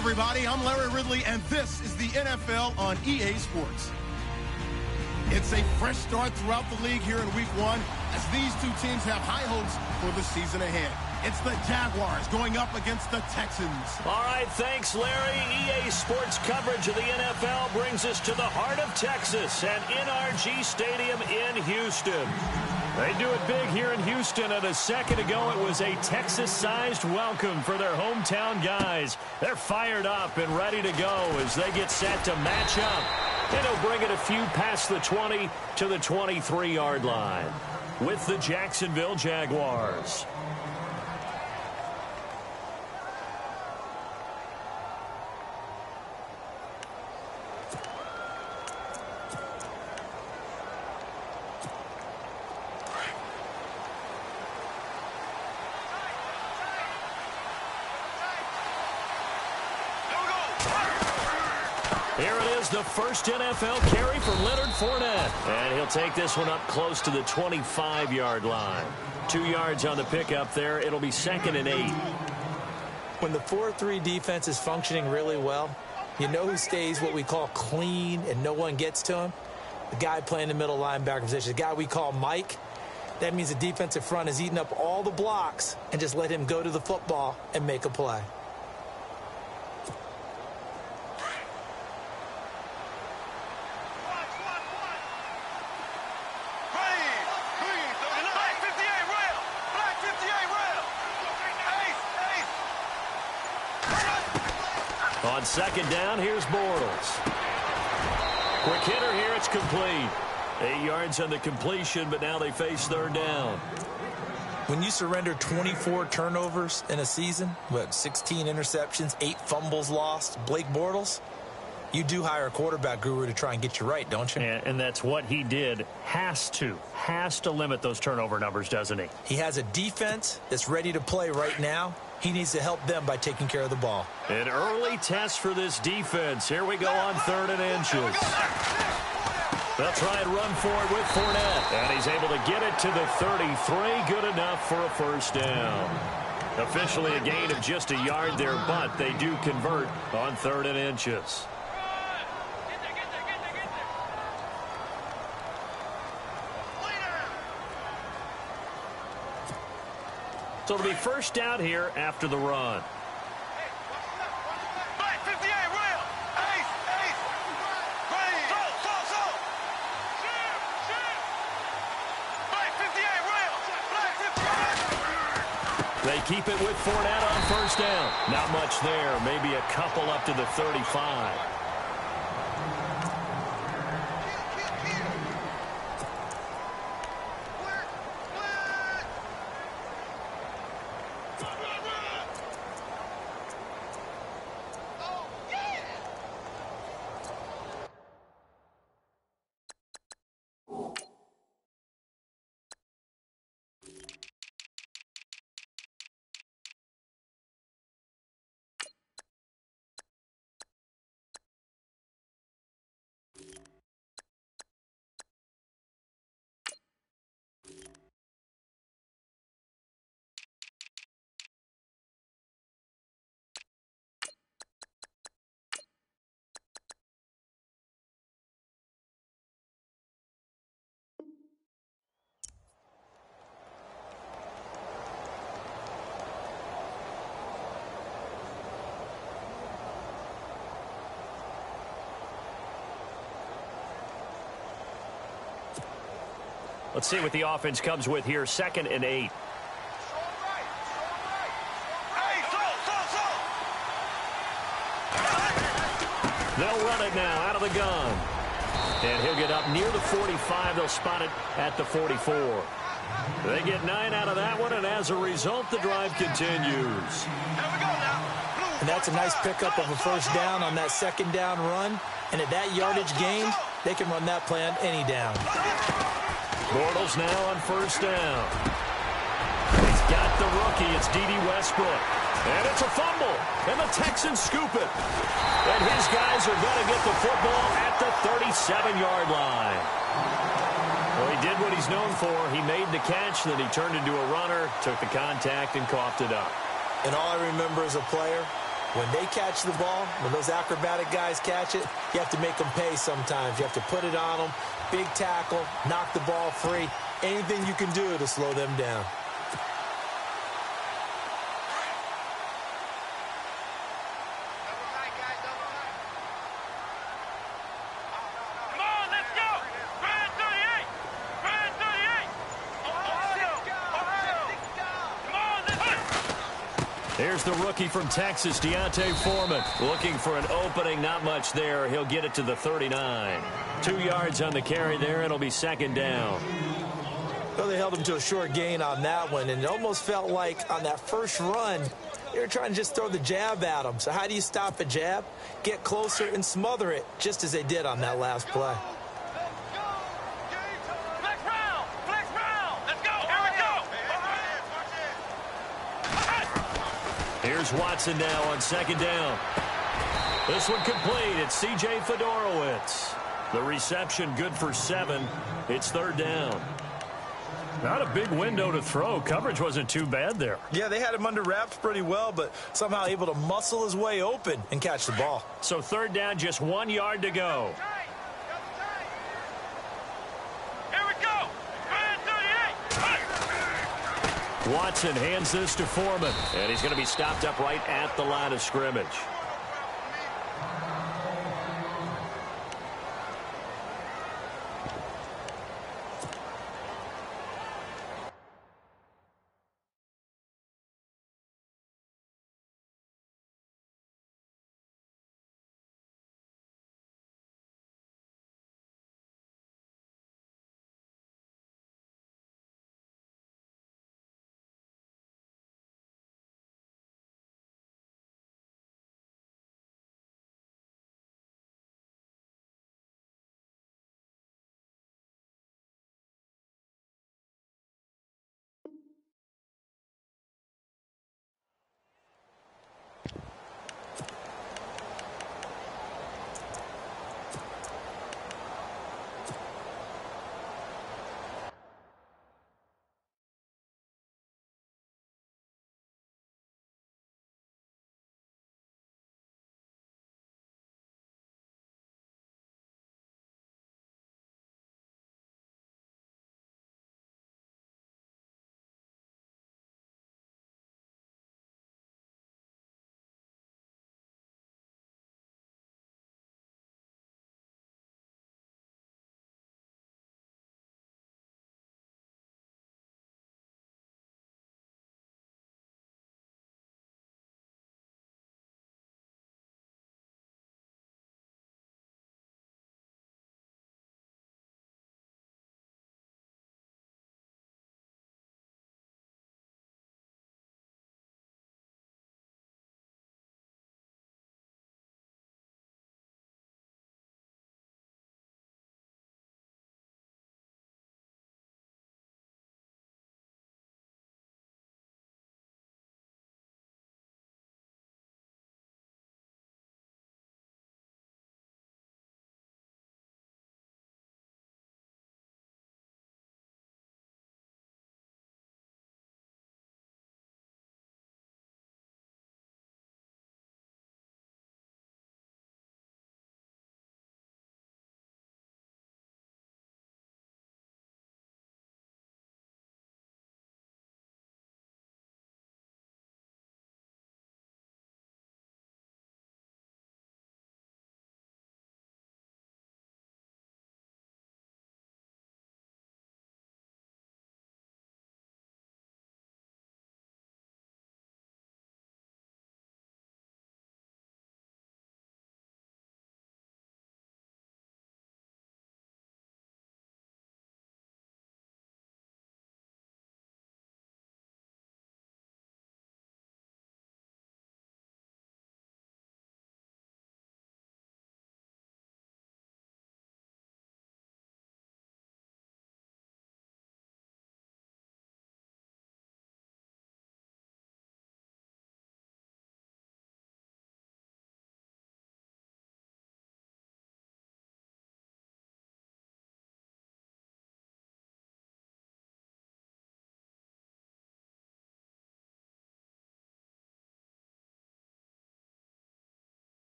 everybody. I'm Larry Ridley, and this is the NFL on EA Sports. It's a fresh start throughout the league here in Week 1 as these two teams have high hopes for the season ahead. It's the Jaguars going up against the Texans. All right, thanks, Larry. EA Sports coverage of the NFL brings us to the heart of Texas at NRG Stadium in Houston. They do it big here in Houston, and a second ago it was a Texas-sized welcome for their hometown guys. They're fired up and ready to go as they get set to match up. And he'll bring it a few past the 20 to the 23-yard line with the Jacksonville Jaguars. Here it is, the first NFL carry for Leonard Fournette. And he'll take this one up close to the 25-yard line. 2 yards on the pickup there. It'll be 2nd and 8. When the 4-3 defense is functioning really well, you know who stays what we call clean and no one gets to him? The guy playing the middle linebacker position, the guy we call Mike. That means the defensive front is eating up all the blocks and just let him go to the football and make a play. On 2nd down, here's Bortles. Quick hitter here, it's complete. 8 yards on the completion, but now they face 3rd down. When you surrender 24 turnovers in a season, 16 interceptions, 8 fumbles lost, Blake Bortles, you do hire a quarterback guru to try and get you right, don't you? And that's what he did. Has to limit those turnover numbers, doesn't he? He has a defense that's ready to play right now. He needs to help them by taking care of the ball. An early test for this defense. Here we go on 3rd and inches. They'll try and run for it with Fournette. And he's able to get it to the 33. Good enough for a 1st down. Officially a gain of just a yard there, but they do convert on 3rd and inches. So it'll be 1st down here after the run. They keep it with Fournette on 1st down. Not much there. Maybe a couple up to the 35. Let's see what the offense comes with here. 2nd and 8. They'll run it now out of the gun. And he'll get up near the 45. They'll spot it at the 44. They get 9 out of that one, and as a result, the drive continues. And that's a nice pickup of a 1st down on that 2nd down run. And at that yardage gained, they can run that play on any down. Bortles now on 1st down. He's got the rookie. It's D.D. Westbrook. And it's a fumble. And the Texans scoop it. And his guys are going to get the football at the 37-yard line. Well, he did what he's known for. He made the catch, then he turned into a runner, took the contact, and coughed it up. And all I remember as a player When they catch the ball, when those acrobatic guys catch it, you have to make them pay sometimes. You have to put it on them, big tackle, knock the ball free, anything you can do to slow them down. Here's the rookie from Texas, Deontay Foreman. Looking for an opening, not much there. He'll get it to the 39. 2 yards on the carry there, and it'll be second down. Well, they held him to a short gain on that one, and it almost felt like on that first run, they were trying to just throw the jab at him. So how do you stop a jab? Get closer and smother it, just as they did on that last play. Here's Watson now on second down. This one complete. It's C.J. Fedorowicz. The reception good for 7. It's third down. Not a big window to throw. Coverage wasn't too bad there. Yeah, they had him under wraps pretty well, but somehow able to muscle his way open and catch the ball. So third down, just 1 yard to go. Watson hands this to Foreman, and he's going to be stopped up right at the line of scrimmage.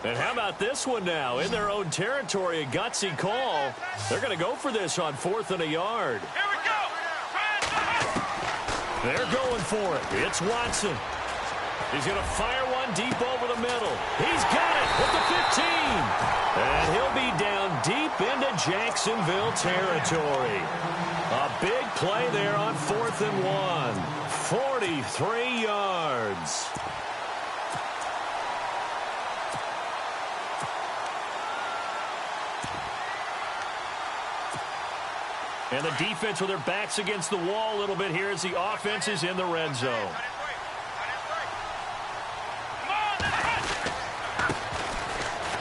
And how about this one now? In their own territory, a gutsy call. They're going to go for this on 4th and a yard. Here we go. They're going for it. It's Watson. He's going to fire one deep over the middle. He's got it at the 15. And he'll be down deep into Jacksonville territory. A big play there on 4th and 1. 43 yards. And the defense with their backs against the wall a little bit here as the offense is in the red zone.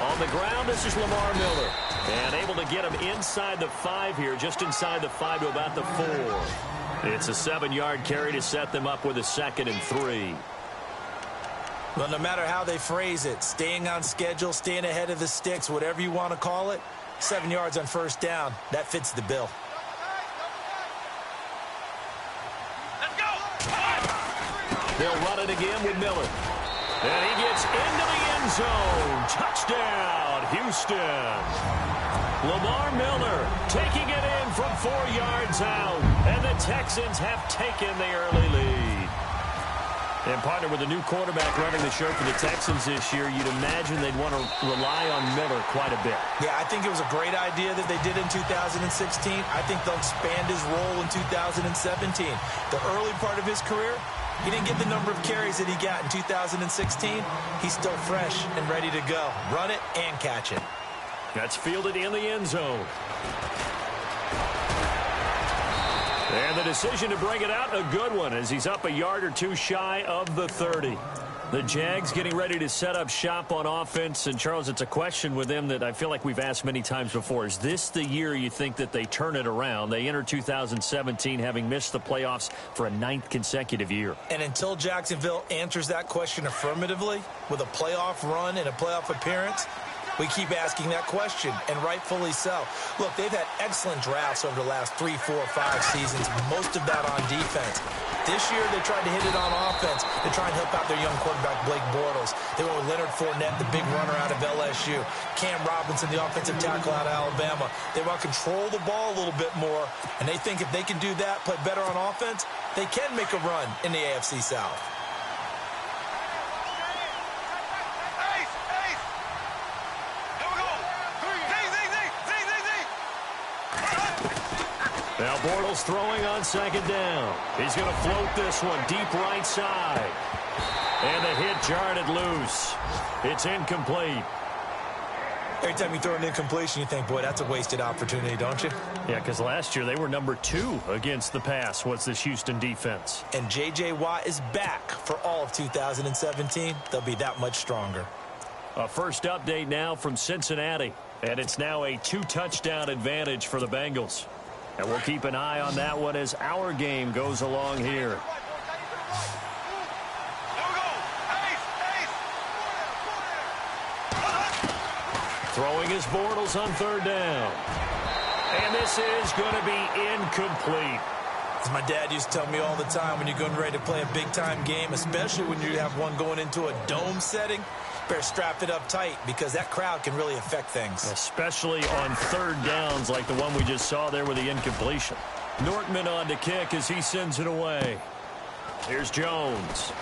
On the ground, this is Lamar Miller. And able to get him inside the 5 here, just inside the 5 to about the 4. It's a 7-yard carry to set them up with a 2nd and 3. Well, no matter how they phrase it, staying on schedule, staying ahead of the sticks, whatever you want to call it, 7 yards on 1st down, that fits the bill. They'll run it again with Miller. And he gets into the end zone. Touchdown, Houston. Lamar Miller taking it in from 4 yards out. And the Texans have taken the early lead. And partner with a new quarterback running the show for the Texans this year, you'd imagine they'd want to rely on Miller quite a bit. Yeah, I think it was a great idea that they did in 2016. I think they'll expand his role in 2017. The early part of his career, he didn't get the number of carries that he got in 2016. He's still fresh and ready to go. Run it and catch it. That's fielded in the end zone. And the decision to bring it out, a good one, as he's up a yard or two shy of the 30. The Jags getting ready to set up shop on offense. And, Charles, it's a question with them that I feel like we've asked many times before. Is this the year you think that they turn it around? They enter 2017 having missed the playoffs for a 9th consecutive year. And until Jacksonville answers that question affirmatively with a playoff run and a playoff appearance, we keep asking that question, and rightfully so. Look, they've had excellent drafts over the last 3, 4, 5 seasons, most of that on defense. This year, they tried to hit it on offense. They try and help out their young quarterback, Blake Bortles. They went with Leonard Fournette, the big runner out of LSU. Cam Robinson, the offensive tackle out of Alabama. They want to control the ball a little bit more, and they think if they can do that, play better on offense, they can make a run in the AFC South. Now Bortles throwing on 2nd down. He's going to float this one deep right side. And the hit jarred it loose. It's incomplete. Every time you throw an incompletion, you think, boy, that's a wasted opportunity, don't you? Yeah, because last year they were number 2 against the pass. What's this Houston defense? And J.J. Watt is back for all of 2017. They'll be that much stronger. A first update now from Cincinnati. And it's now a 2-touchdown advantage for the Bengals. And we'll keep an eye on that one as our game goes along here. Throwing his Bortles on 3rd down. And this is going to be incomplete. As my dad used to tell me all the time, when you're getting ready to play a big-time game, especially when you have one going into a dome setting, better strap it up tight because that crowd can really affect things. Especially on 3rd downs like the one we just saw there with the incompletion. Nortman on to kick as he sends it away. Here's Jones.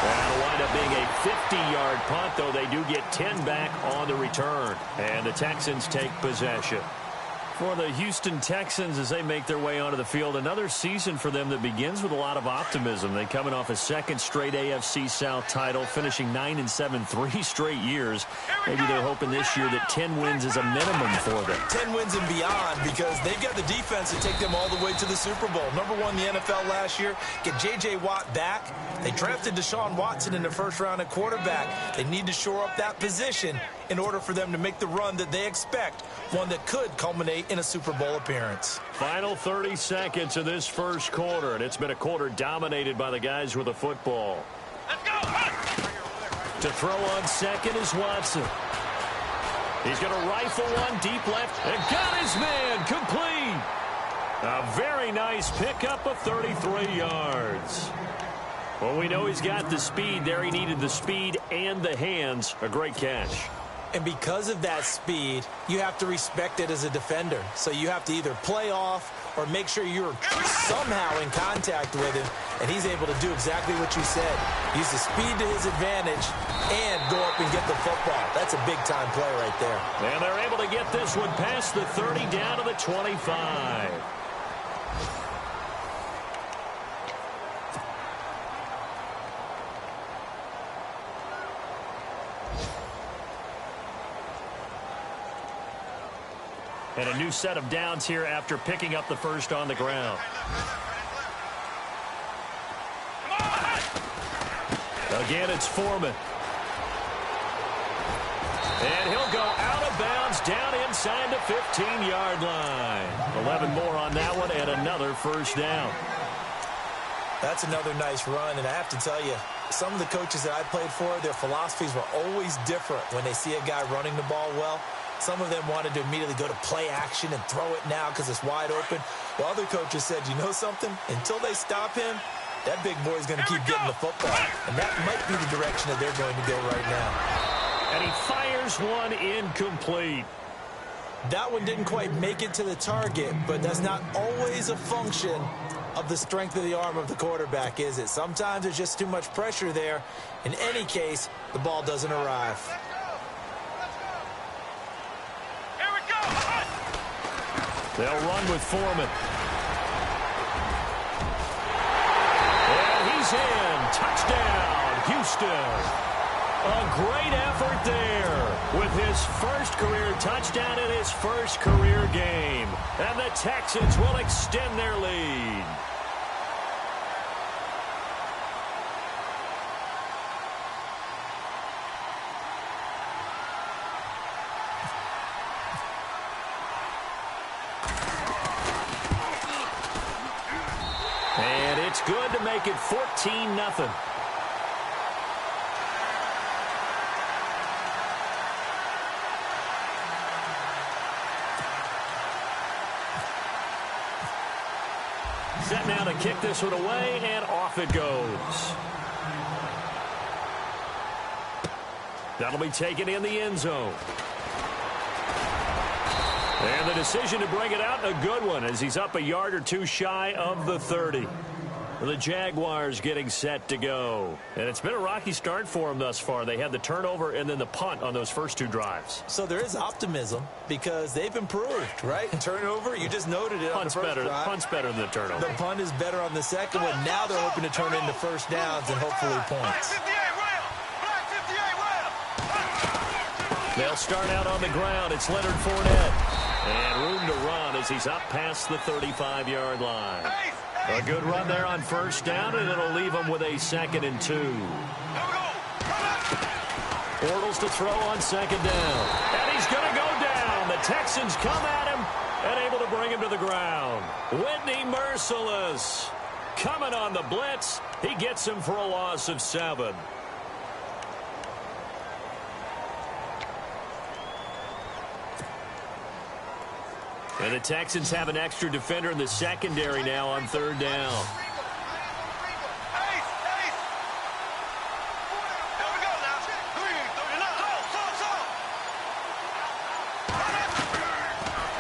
That'll wind up being a 50-yard punt, though they do get 10 back on the return. And the Texans take possession. For the Houston Texans as they make their way onto the field, another season for them that begins with a lot of optimism. They coming off a 2nd straight AFC South title, finishing 9-7 3 straight years. Maybe they're hoping this year that 10 wins is a minimum for them. 10 wins and beyond because they've got the defense to take them all the way to the Super Bowl. Number 1 in the NFL last year. Get J.J. Watt back. They drafted Deshaun Watson in the 1st round at quarterback. They need to shore up that position in order for them to make the run that they expect, one that could culminate in a Super Bowl appearance. Final 30 seconds of this first quarter, and it's been a quarter dominated by the guys with the football. Let's go! To throw on 2nd is Watson. He's going to rifle one deep left and got his man complete. A very nice pickup of 33 yards. Well, we know he's got the speed there. He needed the speed and the hands. A great catch. And because of that speed, you have to respect it as a defender. So you have to either play off or make sure you're somehow in contact with him, and he's able to do exactly what you said. Use the speed to his advantage and go up and get the football. That's a big-time play right there. And they're able to get this one past the 30 down to the 25. And a new set of downs here after picking up the first on the ground. Again, it's Foreman. And he'll go out of bounds down inside the 15-yard line. 11 more on that one and another first down. That's another nice run, and I have to tell you, some of the coaches that I played for, their philosophies were always different when they see a guy running the ball well. Some of them wanted to immediately go to play action and throw it now because it's wide open. While other coaches said, you know something? Until they stop him, that big boy's going to keep getting the football. And that might be the direction that they're going to go right now. And he fires one incomplete. That one didn't quite make it to the target, but that's not always a function of the strength of the arm of the quarterback, is it? Sometimes there's just too much pressure there. In any case, the ball doesn't arrive. They'll run with Foreman. And he's in. Touchdown, Houston. A great effort there with his first career touchdown in his first career game. And the Texans will extend their lead. And it's good to make it 14-0. Set now to kick this one away, and off it goes. That'll be taken in the end zone. And the decision to bring it out, a good one, as he's up a yard or two shy of the 30. The Jaguars getting set to go. And it's been a rocky start for them thus far. They had the turnover and then the punt on those first two drives. So there is optimism because they've improved, right? Turnover, you just noted it on the first drive. Punt's better than the turnover. The punt is better on the second one. Now they're hoping to turn into first downs and hopefully points. They'll start out on the ground. It's Leonard Fournette. And room to run as he's up past the 35-yard line. A good run there on first down, and it'll leave him with a 2nd and 2. Bortles to throw on second down. And he's going to go down. The Texans come at him and able to bring him to the ground. Whitney Merciless coming on the blitz. He gets him for a loss of 7. And the Texans have an extra defender in the secondary now on third down.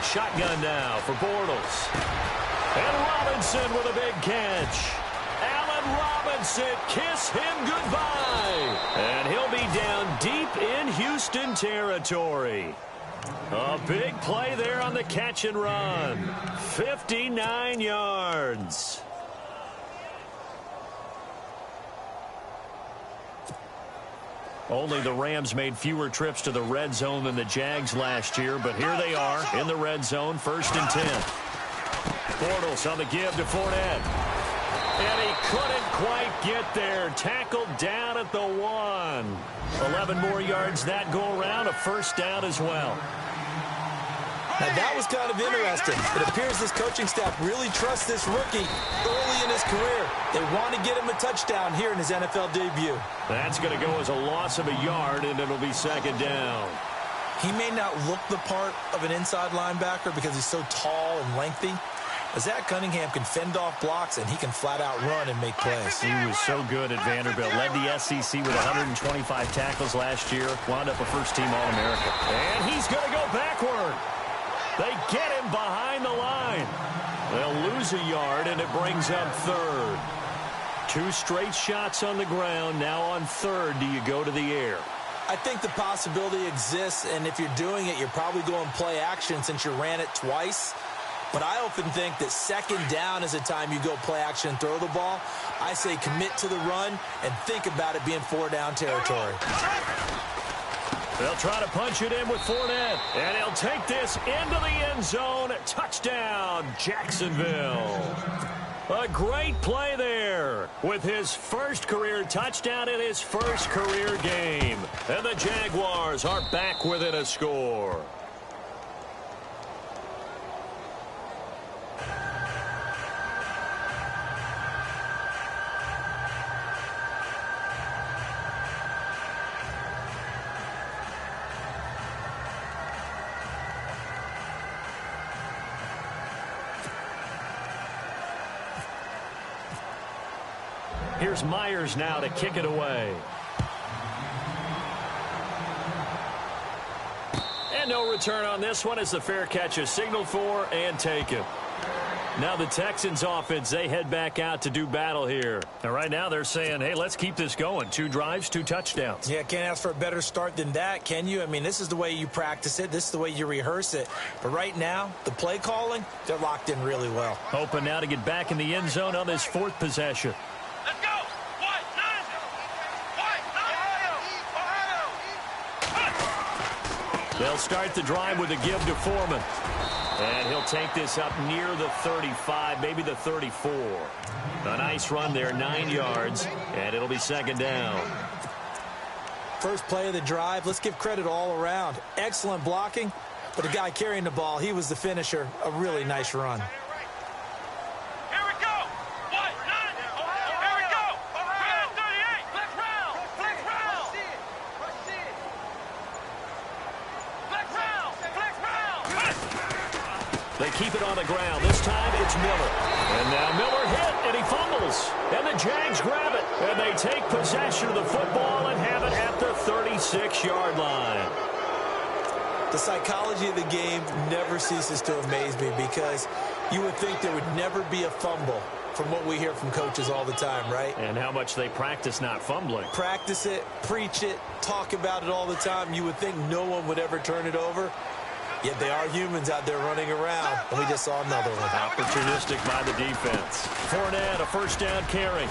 Shotgun now for Bortles. And Robinson with a big catch. Allen Robinson, kiss him goodbye. And he'll be down deep in Houston territory. A big play there on the catch and run. 59 yards. Only the Rams made fewer trips to the red zone than the Jags last year, but here they are in the red zone, 1st and 10. Bortles on the give to Fournette. And he couldn't quite get there. Tackled down at the 1. 11 more yards that go around, a first down as well. Now, that was kind of interesting. It appears this coaching staff really trusts this rookie early in his career. They want to get him a touchdown here in his NFL debut. That's going to go as a loss of a yard, and it'll be 2nd down. He may not look the part of an inside linebacker because he's so tall and lengthy, Zach Cunningham can fend off blocks, and he can flat-out run and make plays. He was so good at Vanderbilt. Led the SEC with 125 tackles last year. Wound up a first-team All-American. And he's going to go backward. They get him behind the line. They'll lose a yard, and it brings up third. 2 straight shots on the ground. Now on third, do you go to the air? I think the possibility exists, and if you're doing it, you're probably going play action since you ran it twice. But I often think that second down is a time you go play action and throw the ball. I say commit to the run and think about it being 4-down territory. They'll try to punch it in with Fournette. And he'll take this into the end zone. Touchdown, Jacksonville. A great play there with his first career touchdown in his first career game. And the Jaguars are back within a score. Here's Myers now to kick it away. And no return on this one as the fair catch is signaled for and taken. Now the Texans offense, they head back out to do battle here. And right now they're saying, hey, let's keep this going. 2 drives, 2 touchdowns. Yeah, can't ask for a better start than that, can you? I mean, this is the way you practice it. This is the way you rehearse it. But right now, the play calling, they're locked in really well. Hoping now to get back in the end zone on this 4th possession. Let's go! They'll start the drive with a give to Foreman. And he'll take this up near the 35, maybe the 34. A nice run there, 9 yards, and it'll be second down. First play of the drive, let's give credit all around. Excellent blocking, but the guy carrying the ball, he was the finisher. A really nice run. They keep it on the ground. This time it's Miller. And now Miller hit, and he fumbles. And the Jags grab it. And they take possession of the football and have it at the 36-yard line. The psychology of the game never ceases to amaze me because you would think there would never be a fumble from what we hear from coaches all the time, right? And how much they practice not fumbling. Practice it, preach it, talk about it all the time. You would think no one would ever turn it over. Yet they are humans out there running around, and we just saw another one. Opportunistic by the defense. Fournette, a first down carry.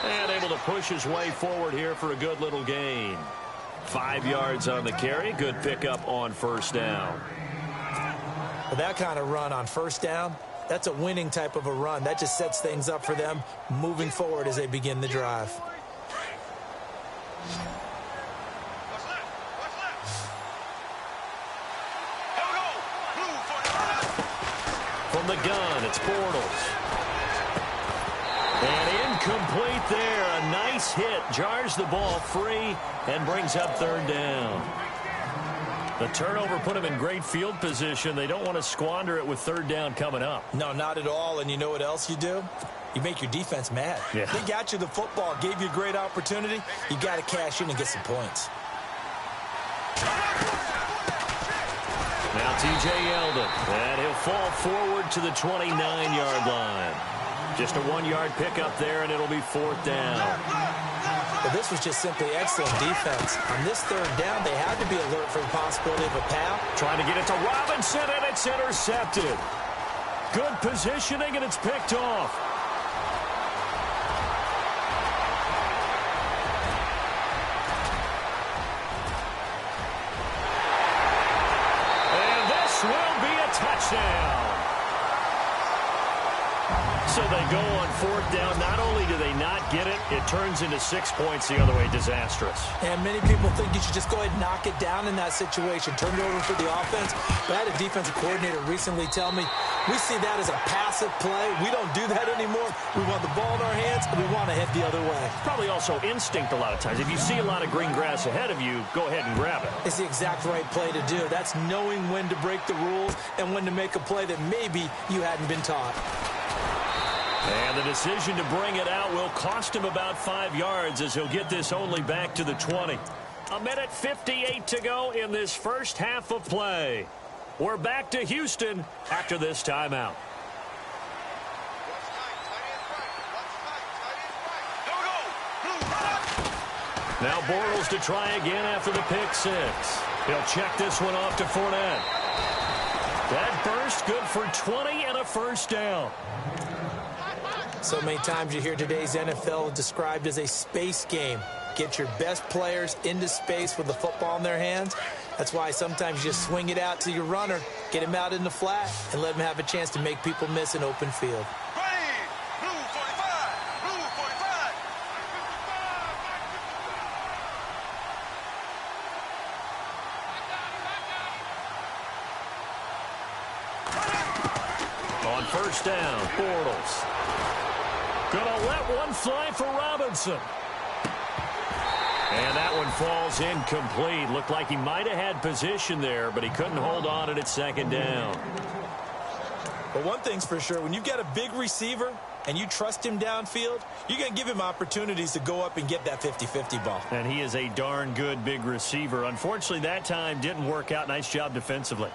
And able to push his way forward here for a good little gain. 5 yards on the carry. Good pickup on first down. With that kind of run on first down, that's a winning type of a run. That just sets things up for them moving forward as they begin the drive. From the gun, it's Bortles. And incomplete there. A nice hit. Jars the ball free and brings up third down. The turnover put them in great field position. They don't want to squander it with third down coming up. No, not at all. And you know what else you do? You make your defense mad. Yeah. They got you the football, gave you a great opportunity. You got to cash in and get some points. Now T.J. Yeldon, and he'll fall forward to the 29-yard line. Just a 1-yard pickup there, and it'll be fourth down. But this was just simply excellent defense. On this third down, they had to be alert for the possibility of a pal. Trying to get it to Robinson, and it's intercepted. Good positioning, and it's picked off. Will be a touchdown. So they go on fourth down. Not only do they not get it, it turns into 6 points the other way. Disastrous. And many people think you should just go ahead and knock it down in that situation. Turn it over for the offense. But I had a defensive coordinator recently tell me, we see that as a passive play. We don't do that anymore. We want the ball in our hands, and we want to head the other way. Probably also instinct a lot of times. If you see a lot of green grass ahead of you, go ahead and grab it. It's the exact right play to do. That's knowing when to break the rules and when to make a play that maybe you hadn't been taught. And the decision to bring it out will cost him about 5 yards as he'll get this only back to the 20. A minute 58 to go in this first half of play. We're back to Houston after this timeout. Now Bortles to try again after the pick six. He'll check this one off to Fournette. That burst good for 20 and a first down. So many times you hear today's NFL described as a space game. Get your best players into space with the football in their hands. That's why sometimes you just swing it out to your runner, get him out in the flat, and let him have a chance to make people miss an open field. On first down, Bortles. Gonna let one fly for Robinson. And that one falls incomplete. Looked like he might have had position there, but he couldn't hold on at second down. But one thing's for sure, when you've got a big receiver and you trust him downfield, you're going to give him opportunities to go up and get that 50-50 ball. And he is a darn good big receiver. Unfortunately, that time didn't work out. Nice job defensively.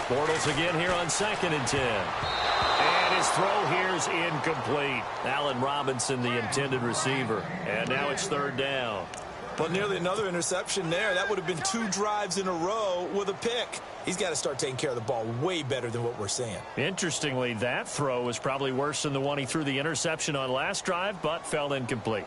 Bortles again here on 2nd and 10. And his throw here is incomplete. Allen Robinson, the intended receiver. And now it's 3rd down. But nearly another interception there. That would have been 2 drives in a row with a pick. He's got to start taking care of the ball way better than what we're seeing. Interestingly, that throw was probably worse than the one he threw the interception on last drive, but fell incomplete.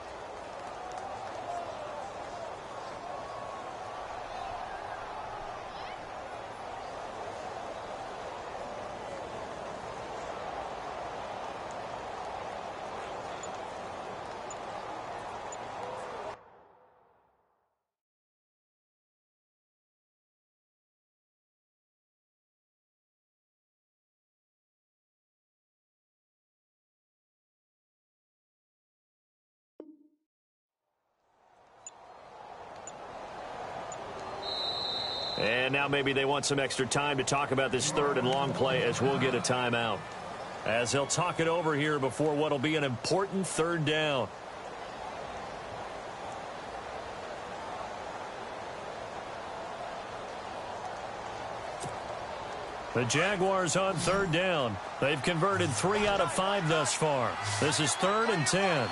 And now maybe they want some extra time to talk about this 3rd and long play as we'll get a timeout. As they'll talk it over here before what will be an important 3rd down. The Jaguars on 3rd down. They've converted 3 out of 5 thus far. This is 3rd and 10.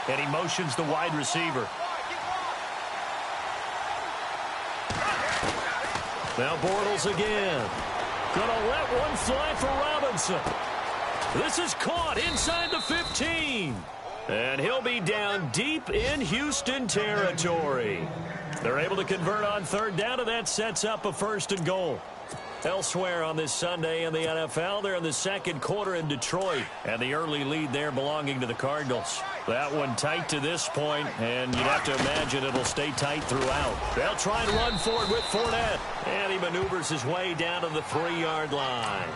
And he motions the wide receiver. Now Bortles again. Gonna let one fly for Robinson. This is caught inside the 15. And he'll be down deep in Houston territory. They're able to convert on 3rd down, and that sets up a 1st and goal. Elsewhere on this Sunday in the NFL, they're in the 2nd quarter in Detroit, and the early lead there belonging to the Cardinals. That one tight to this point, and you'd have to imagine it'll stay tight throughout. They'll try and run forward with Fournette, and he maneuvers his way down to the 3-yard line.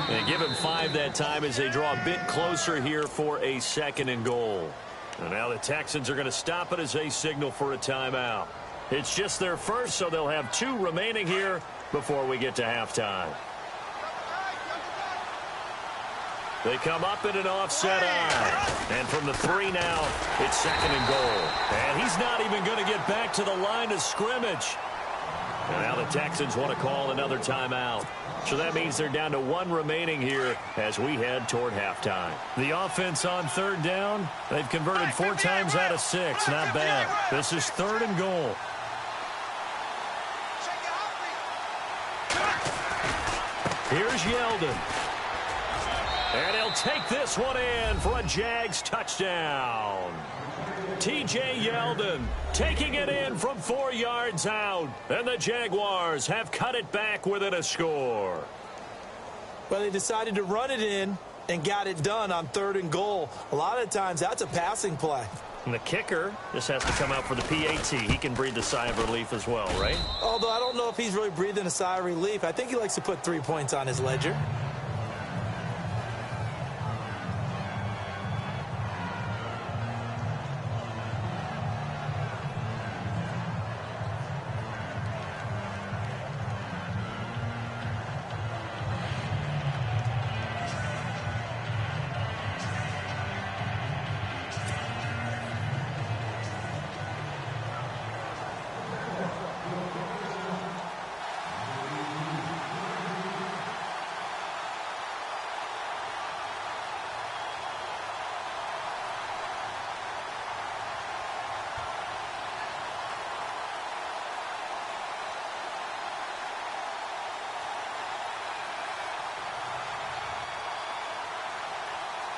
They give him 5 that time as they draw a bit closer here for a 2nd and goal. And now the Texans are going to stop it as they signal for a timeout. It's just their first, so they'll have 2 remaining here before we get to halftime. They come up in an offset eye. And from the 3 now, it's 2nd and goal. And he's not even going to get back to the line of scrimmage. And now the Texans want to call another timeout. So that means they're down to 1 remaining here as we head toward halftime. The offense on 3rd down, they've converted 4 times out of 6. Not bad. This is 3rd and goal. Here's Yeldon. And he'll take this one in for a Jags touchdown. T.J. Yeldon taking it in from 4 yards out. And the Jaguars have cut it back within a score. Well, they decided to run it in and got it done on 3rd and goal. A lot of times that's a passing play. And the kicker just has to come out for the PAT. He can breathe a sigh of relief as well, right? Although I don't know if he's really breathing a sigh of relief. I think he likes to put 3 points on his ledger.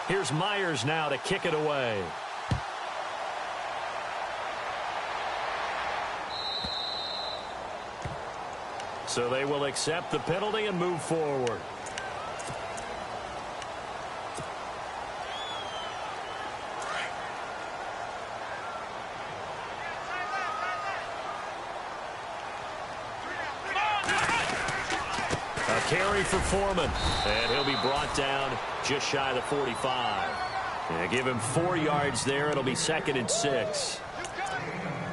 Here's Myers now to kick it away. So they will accept the penalty and move forward. Carry for Foreman, and he'll be brought down just shy of the 45. And give him 4 yards there. It'll be 2nd and 6.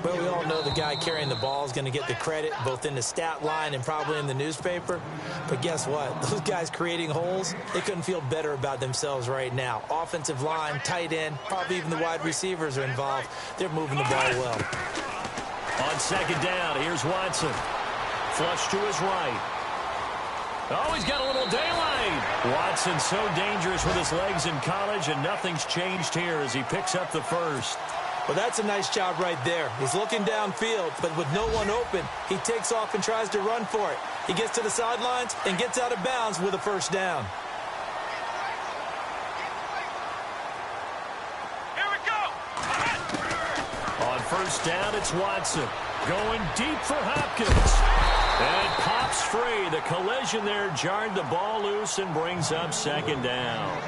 Well, we all know the guy carrying the ball is going to get the credit both in the stat line and probably in the newspaper. But guess what? Those guys creating holes, they couldn't feel better about themselves right now. Offensive line, tight end, probably even the wide receivers are involved. They're moving the ball well. On 2nd down, here's Watson. Flush to his right. Oh, he's got a little daylight. Watson so dangerous with his legs in college, and nothing's changed here as he picks up the first. Well, that's a nice job right there. He's looking downfield, but with no one open, he takes off and tries to run for it. He gets to the sidelines and gets out of bounds with a first down. Here we go. On 1st down, it's Watson. Going deep for Hopkins. And it pops free. The collision there jarred the ball loose and brings up 2nd down.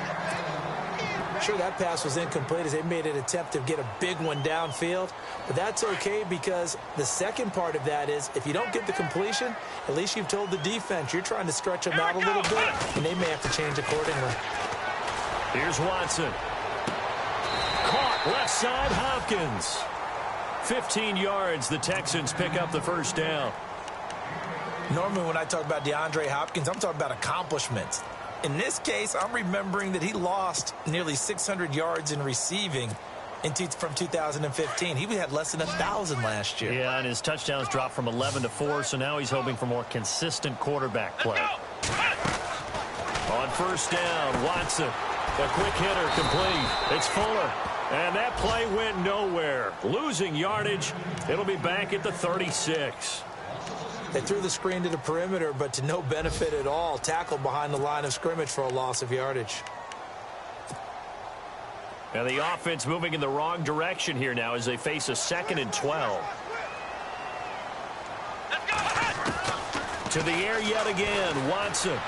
Sure, that pass was incomplete as they made an attempt to get a big one downfield. But that's okay because the second part of that is if you don't get the completion, at least you've told the defense you're trying to stretch them out a little bit, and they may have to change accordingly. Here's Watson. Caught left side, Hopkins. 15 yards, the Texans pick up the first down. Normally when I talk about DeAndre Hopkins, I'm talking about accomplishments. In this case, I'm remembering that he lost nearly 600 yards in receiving from 2015. He had less than 1,000 last year. Yeah, and his touchdowns dropped from 11 to 4, so now he's hoping for more consistent quarterback play. On 1st down, Watson. A quick hitter complete. It's Fuller. And that play went nowhere. Losing yardage. It'll be back at the 36. They threw the screen to the perimeter, but to no benefit at all. Tackled behind the line of scrimmage for a loss of yardage. And the offense moving in the wrong direction here now as they face a 2nd and 12. To the air yet again, Watson.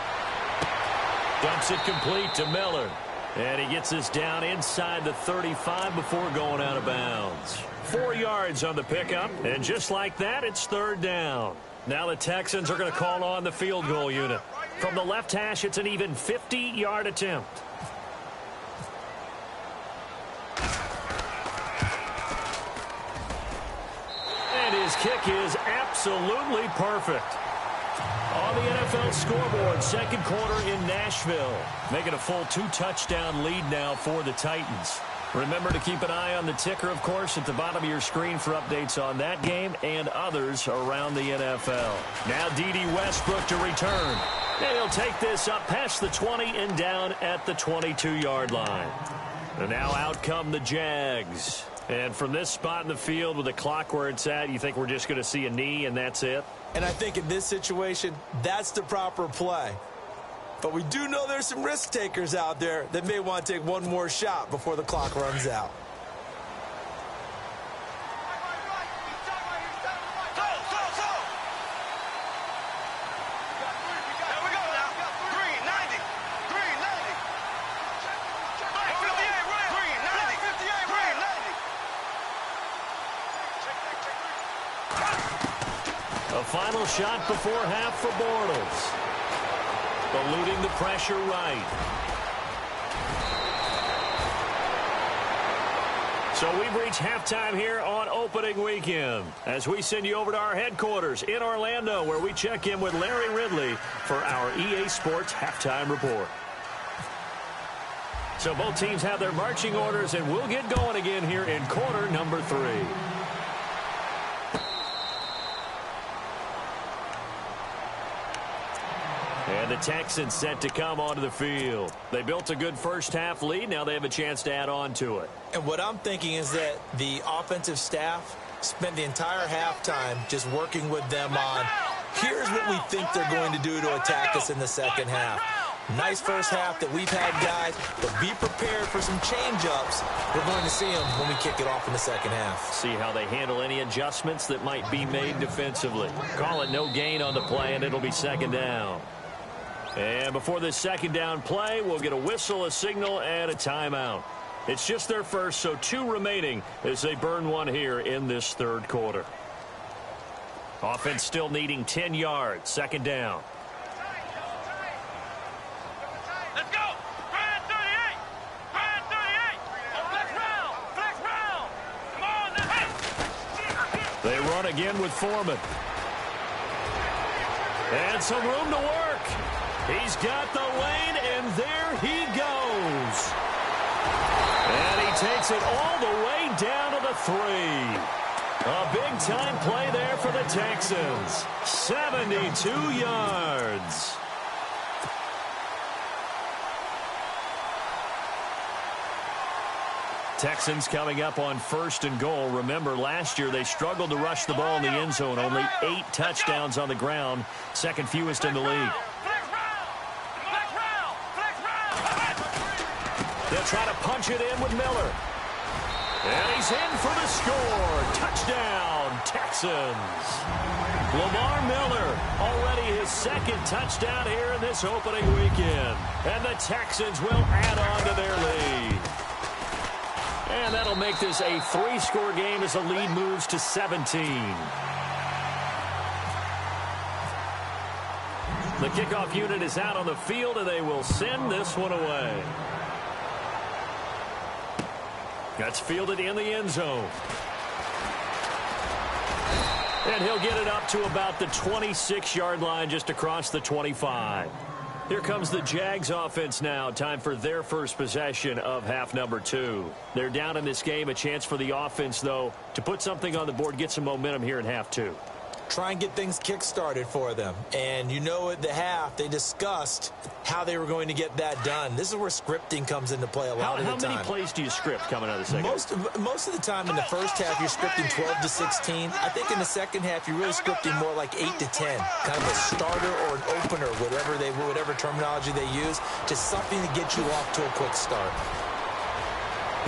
Dumps it complete to Miller. And he gets this down inside the 35 before going out of bounds. 4 yards on the pickup, and just like that, it's 3rd down. Now the Texans are going to call on the field goal unit. From the left hash, it's an even 50-yard attempt. And his kick is absolutely perfect. On the NFL scoreboard, 2nd quarter in Nashville. Making a full 2-touchdown lead now for the Titans. Remember to keep an eye on the ticker, of course, at the bottom of your screen for updates on that game and others around the NFL. Now D.D. Westbrook to return. And he'll take this up past the 20 and down at the 22-yard line. And now out come the Jags. And from this spot in the field with the clock where it's at, you think we're just going to see a knee and that's it? And I think in this situation, that's the proper play. But we do know there's some risk takers out there that may want to take one more shot before the clock runs out. A final shot before half for Bortles. Eluding the pressure right. So we've reached halftime here on opening weekend as we send you over to our headquarters in Orlando where we check in with Larry Ridley for our EA Sports Halftime Report. So both teams have their marching orders and we'll get going again here in quarter number 3. And the Texans set to come onto the field. They built a good first-half lead. Now they have a chance to add on to it. And what I'm thinking is that the offensive staff spent the entire halftime just working with them on, here's what we think they're going to do to attack us in the second half. Nice first half that we've had, guys, but be prepared for some change-ups. We're going to see them when we kick it off in the second half. See how they handle any adjustments that might be made defensively. Call it no gain on the play, and it'll be second down. And before this second down play, we'll get a whistle, a signal, and a timeout. It's just their first, so 2 remaining as they burn one here in this third quarter. Offense still needing 10 yards. Second down. Let's go! Brand 38! Brand 38! Oh, flex round! Flex round! Come on, let's They run again with Foreman. And some room to work. He's got the lane, and there he goes. And he takes it all the way down to the 3. A big-time play there for the Texans. 72 yards. Texans coming up on 1st and goal. Remember, last year they struggled to rush the ball in the end zone. Only 8 touchdowns on the ground. Second fewest in the league. They'll try to punch it in with Miller. And he's in for the score. Touchdown, Texans. Lamar Miller, already his 2nd touchdown here in this opening weekend. And the Texans will add on to their lead. And that'll make this a 3-score game as the lead moves to 17. The kickoff unit is out on the field, and they will send this one away. That's fielded in the end zone. And he'll get it up to about the 26-yard line, just across the 25. Here comes the Jags offense now. Time for their first possession of half number 2. They're down in this game. A chance for the offense, though, to put something on the board, get some momentum here in half 2. Try and get things kick-started for them. And you know at the half, they discussed how they were going to get that done. This is where scripting comes into play a lot of the time. How many plays do you script coming out of the second? Most of the time in the first half, you're scripting 12 to 16. I think in the second half, you're really scripting more like 8 to 10. Kind of a starter or an opener, whatever terminology they use. Just something to get you off to a quick start.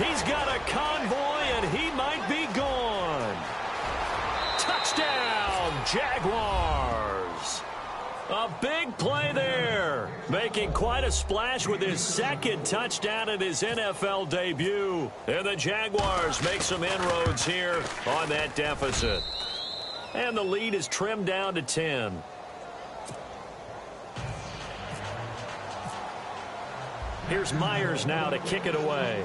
He's got a convoy, and he might be gone. Touchdown, Jaguars. A big play there, making quite a splash with his 2nd touchdown in his NFL debut. And the Jaguars make some inroads here on that deficit. And the lead is trimmed down to 10. Here's Myers now to kick it away.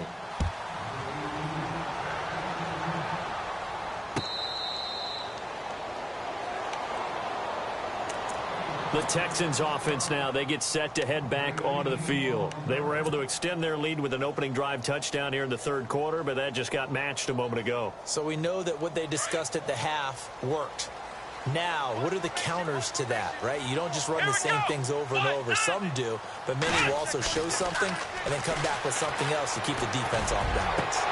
The Texans offense now, they get set to head back onto the field. They were able to extend their lead with an opening drive touchdown here in the third quarter, but that just got matched a moment ago. So we know that what they discussed at the half worked. Now, what are the counters to that, right? You don't just run the same things over and over. Some do, but many will also show something and then come back with something else to keep the defense off balance.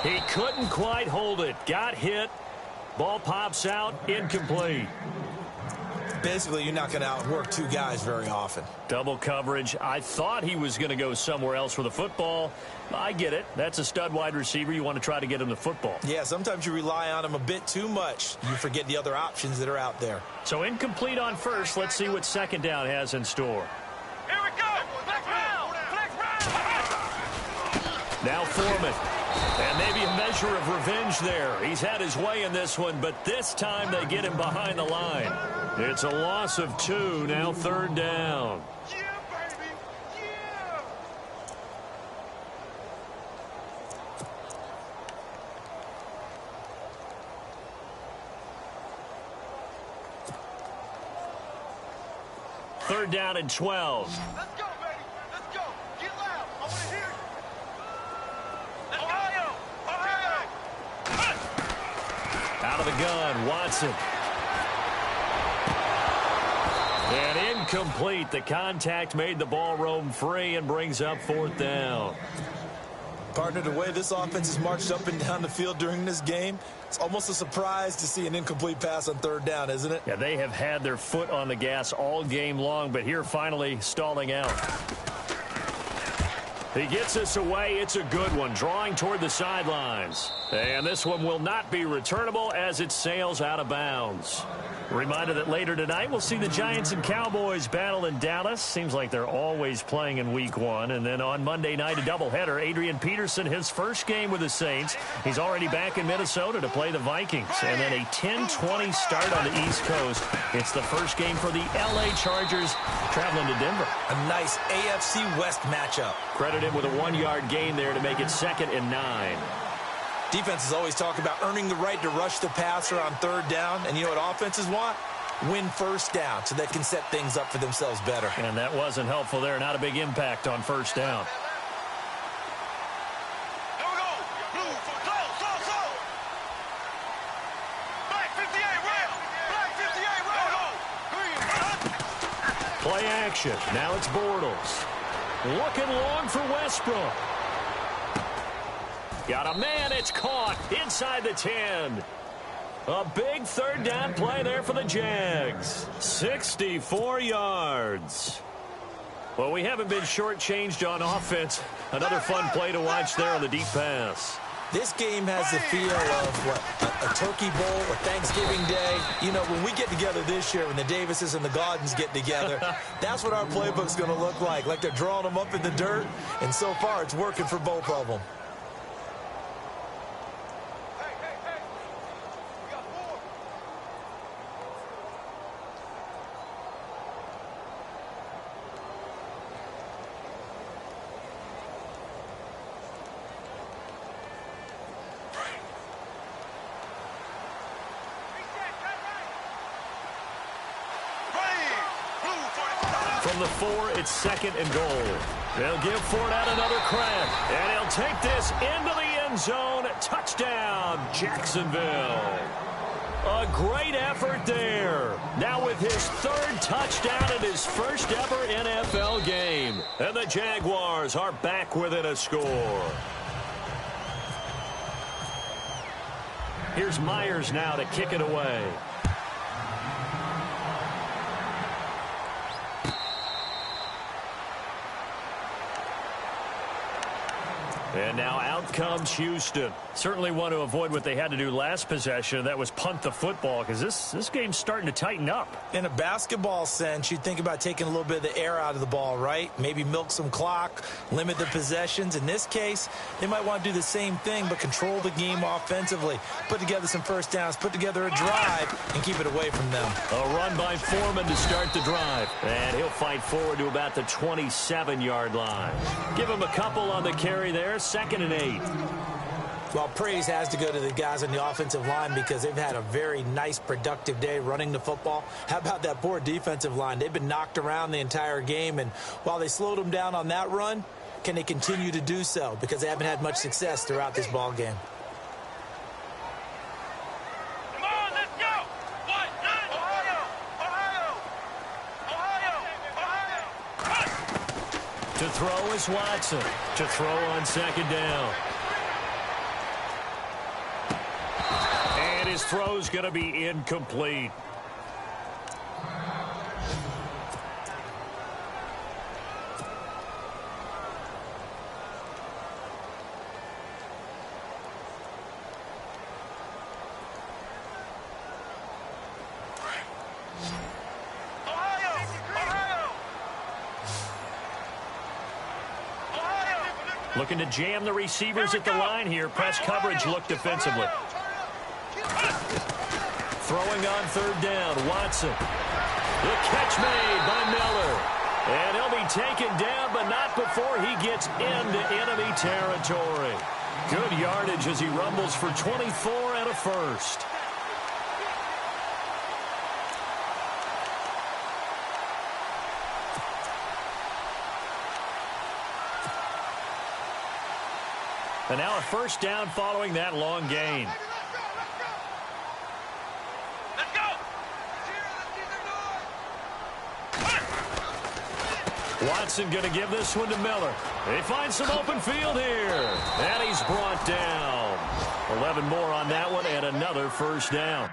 He couldn't quite hold it. Got hit. Ball pops out. Incomplete. Basically, you're not going to outwork two guys very often. Double coverage. I thought he was going to go somewhere else with the football. I get it. That's a stud wide receiver. You want to try to get him the football. Yeah, sometimes you rely on him a bit too much. You forget the other options that are out there. So incomplete on first. Let's see what second down has in store. Here we go. Flex round. Flex round. Now Foreman. And maybe a measure of revenge there. He's had his way in this one, but this time they get him behind the line. It's a loss of 2, now third down. Yeah, baby. Yeah. Third down and 12. Let's go, baby. Let's go. Get loud. I want to hear it. Ohio. Ohio. Out of the gun, Watson. And incomplete. The contact made the ball roam free and brings up fourth down. Partner, the way this offense has marched up and down the field during this game, it's almost a surprise to see an incomplete pass on third down, isn't it? Yeah, they have had their foot on the gas all game long, but here finally stalling out. He gets us away. It's a good one, drawing toward the sidelines. And this one will not be returnable as it sails out of bounds. Reminder that later tonight we'll see the Giants and Cowboys battle in Dallas. Seems like they're always playing in week 1. And then on Monday night, a doubleheader. Adrian Peterson, his first game with the Saints. He's already back in Minnesota to play the Vikings. And then a 10-20 start on the East Coast. It's the first game for the L.A. Chargers traveling to Denver. A nice AFC West matchup. Credited with a 1-yard gain there to make it 2nd and 9. Defenses always talk about earning the right to rush the passer on third down. And you know what offenses want? Win first down so they can set things up for themselves better. And that wasn't helpful there. Not a big impact on first down. Here we go. Blue for so. Black 58 round. Black 58 round. Green. Play action. Now it's Bortles. Looking long for Westbrook. Got a man. It's caught inside the 10. A big third down play there for the Jags. 64 yards. Well, we haven't been shortchanged on offense. Another fun play to watch there on the deep pass. This game has the feel of, a Turkey Bowl or Thanksgiving Day. You know, when we get together this year, when the Davises and the Gaudens get together, that's what our playbook's going to look like. Like they're drawing them up in the dirt, and so far it's working for both of them. From the 4, it's 2nd and goal. They'll give Fournette another crack, and he'll take this into the end zone. Touchdown, Jacksonville. A great effort there. Now with his 3rd touchdown in his first ever NFL game. And the Jaguars are back within a score. Here's Myers now to kick it away. And now out comes Houston. Certainly want to avoid what they had to do last possession. That was punt the football, because this game's starting to tighten up. In a basketball sense, you think about taking a little bit of the air out of the ball, right? Maybe milk some clock, limit the possessions. In this case, they might want to do the same thing, but control the game offensively. Put together some first downs, put together a drive, and keep it away from them. A run by Foreman to start the drive. And he'll fight forward to about the 27-yard line. Give him a couple on the carry there. 2nd and 8. Well, praise has to go to the guys on the offensive line because they've had a very nice, productive day running the football. How about that poor defensive line? They've been knocked around the entire game, and while they slowed them down on that run, can they continue to do so? Because they haven't had much success throughout this ball game. Come on, let's go! One, nine, Ohio! To throw is Watson. To throw on second down. And his throw's going to be incomplete. Looking to jam the receivers at the line here. Press coverage look defensively. Throwing on third down, Watson. The catch made by Miller. And he'll be taken down, but not before he gets into enemy territory. Good yardage as he rumbles for 24 and a first. And now a first down following that long gain. Let's go! Watson going to give this one to Miller. They find some open field here. And he's brought down. 11 more on that one and another first down.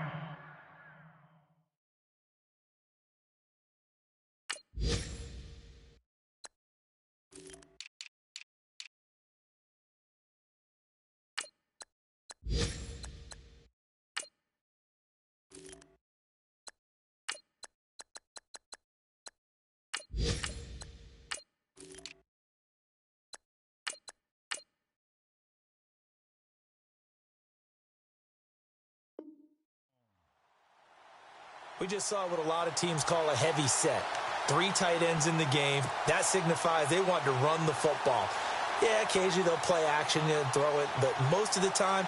We just saw what a lot of teams call a heavy set. 3 tight ends in the game. That signifies they want to run the football. Yeah, occasionally they'll play action and throw it, but most of the time,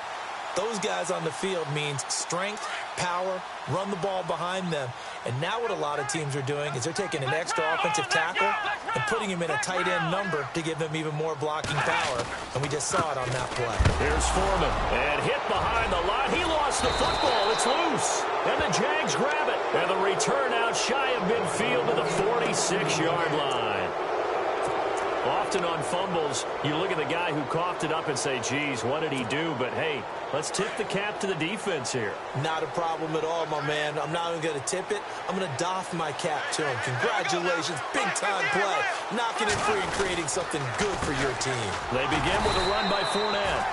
those guys on the field means strength, power, run the ball behind them. And now what a lot of teams are doing is they're taking an extra offensive tackle and putting him in a tight end number to give them even more blocking power. And we just saw it on that play. Here's Foreman. And hit behind the line. He lost the football. It's loose. And the Jags grab it. And the return out shy of midfield to the 46-yard line. Often on fumbles, you look at the guy who coughed it up and say, geez, what did he do? But, hey, let's tip the cap to the defense here. Not a problem at all, my man. I'm not even going to tip it. I'm going to doff my cap to him. Congratulations. Big-time play. Knocking it free and creating something good for your team. They begin with a run by Fournette.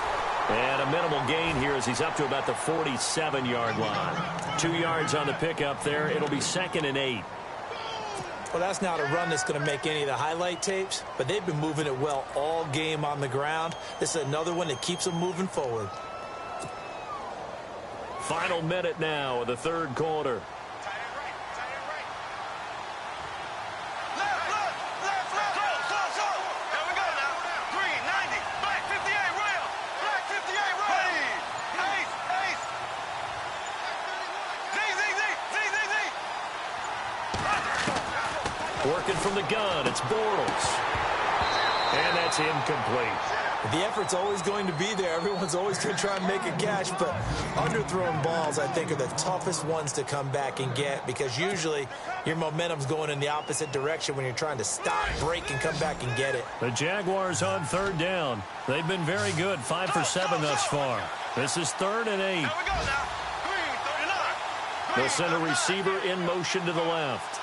And a minimal gain here as he's up to about the 47-yard line. 2 yards on the pickup there. It'll be 2nd and 8. Well, that's not a run that's going to make any of the highlight tapes, but they've been moving it well all game on the ground. This is another one that keeps them moving forward. Final minute now of the third quarter. Working from the gun, it's Bortles. And that's incomplete. The effort's always going to be there. Everyone's always going to try and make a catch, but underthrown balls, I think, are the toughest ones to come back and get because usually your momentum's going in the opposite direction when you're trying to stop, break, and come back and get it. The Jaguars on third down. They've been very good, 5 for 7 thus far. This is 3rd and 8. They'll send a receiver in motion to the left.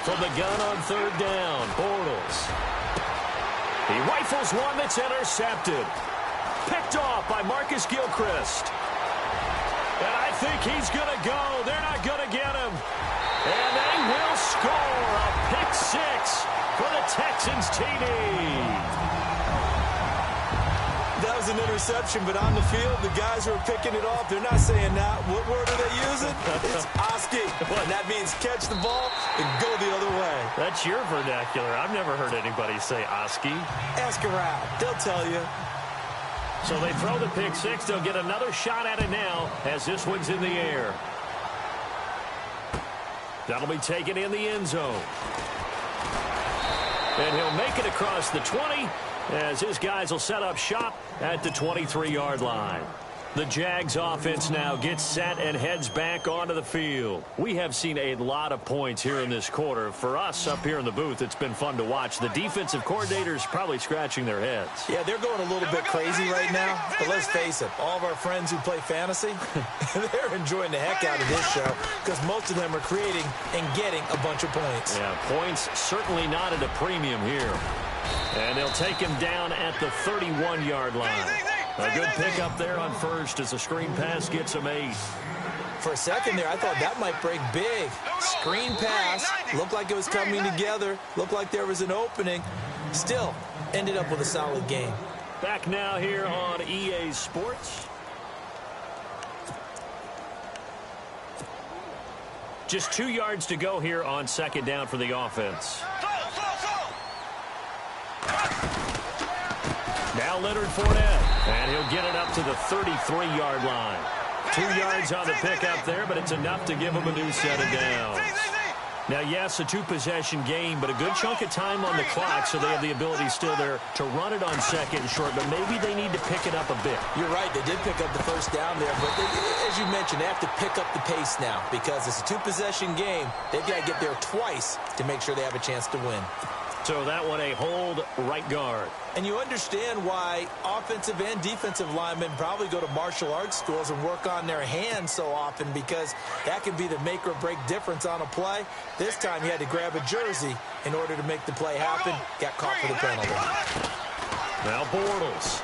From the gun on third down, Bortles. He rifles one that's intercepted. Picked off by Marcus Gilchrist. And I think he's going to go. They're not going to get him. And they will score a pick 6 for the Texans TD. that was an interception, but on the field, the guys who are picking it off, they're not saying that. What word are they using? It's Oski. And that means catch the ball and go the other way. That's your vernacular. I've never heard anybody say Oski. Ask around. They'll tell you. So they throw the pick six. They'll get another shot at it now as this one's in the air. That'll be taken in the end zone. And he'll make it across the 20 as his guys will set up shop at the 23-yard line. The Jags offense now gets set and heads back onto the field. We have seen a lot of points here in this quarter. For us up here in the booth, it's been fun to watch. The defensive coordinators probably scratching their heads. Yeah, they're going a little bit crazy right now. But let's face it, all of our friends who play fantasy, they're enjoying the heck out of this show because most of them are creating and getting a bunch of points. Yeah, points certainly not at a premium here. And they'll take him down at the 31-yard line. A good pick up there on first as the screen pass gets him 8. For a second there, I thought that might break big. Screen pass, looked like it was coming together, looked like there was an opening. Still, ended up with a solid game. Back now here on EA Sports. Just 2 yards to go here on second down for the offense. Now Leonard Fournette, and he'll get it up to the 33-yard line. 2 yards on the pickup there, but it's enough to give him a new set of downs. Now, yes, a two-possession game, but a good chunk of time on the clock, so they have the ability still there to run it on second and short, but maybe they need to pick it up a bit. You're right. They did pick up the first down there, but as you mentioned, they have to pick up the pace now because it's a two-possession game. They've got to get there twice to make sure they have a chance to win. So that one a hold right guard. And you understand why offensive and defensive linemen probably go to martial arts schools and work on their hands so often because that can be the make or break difference on a play. This time he had to grab a jersey in order to make the play happen. Got caught for the penalty. Now Bortles.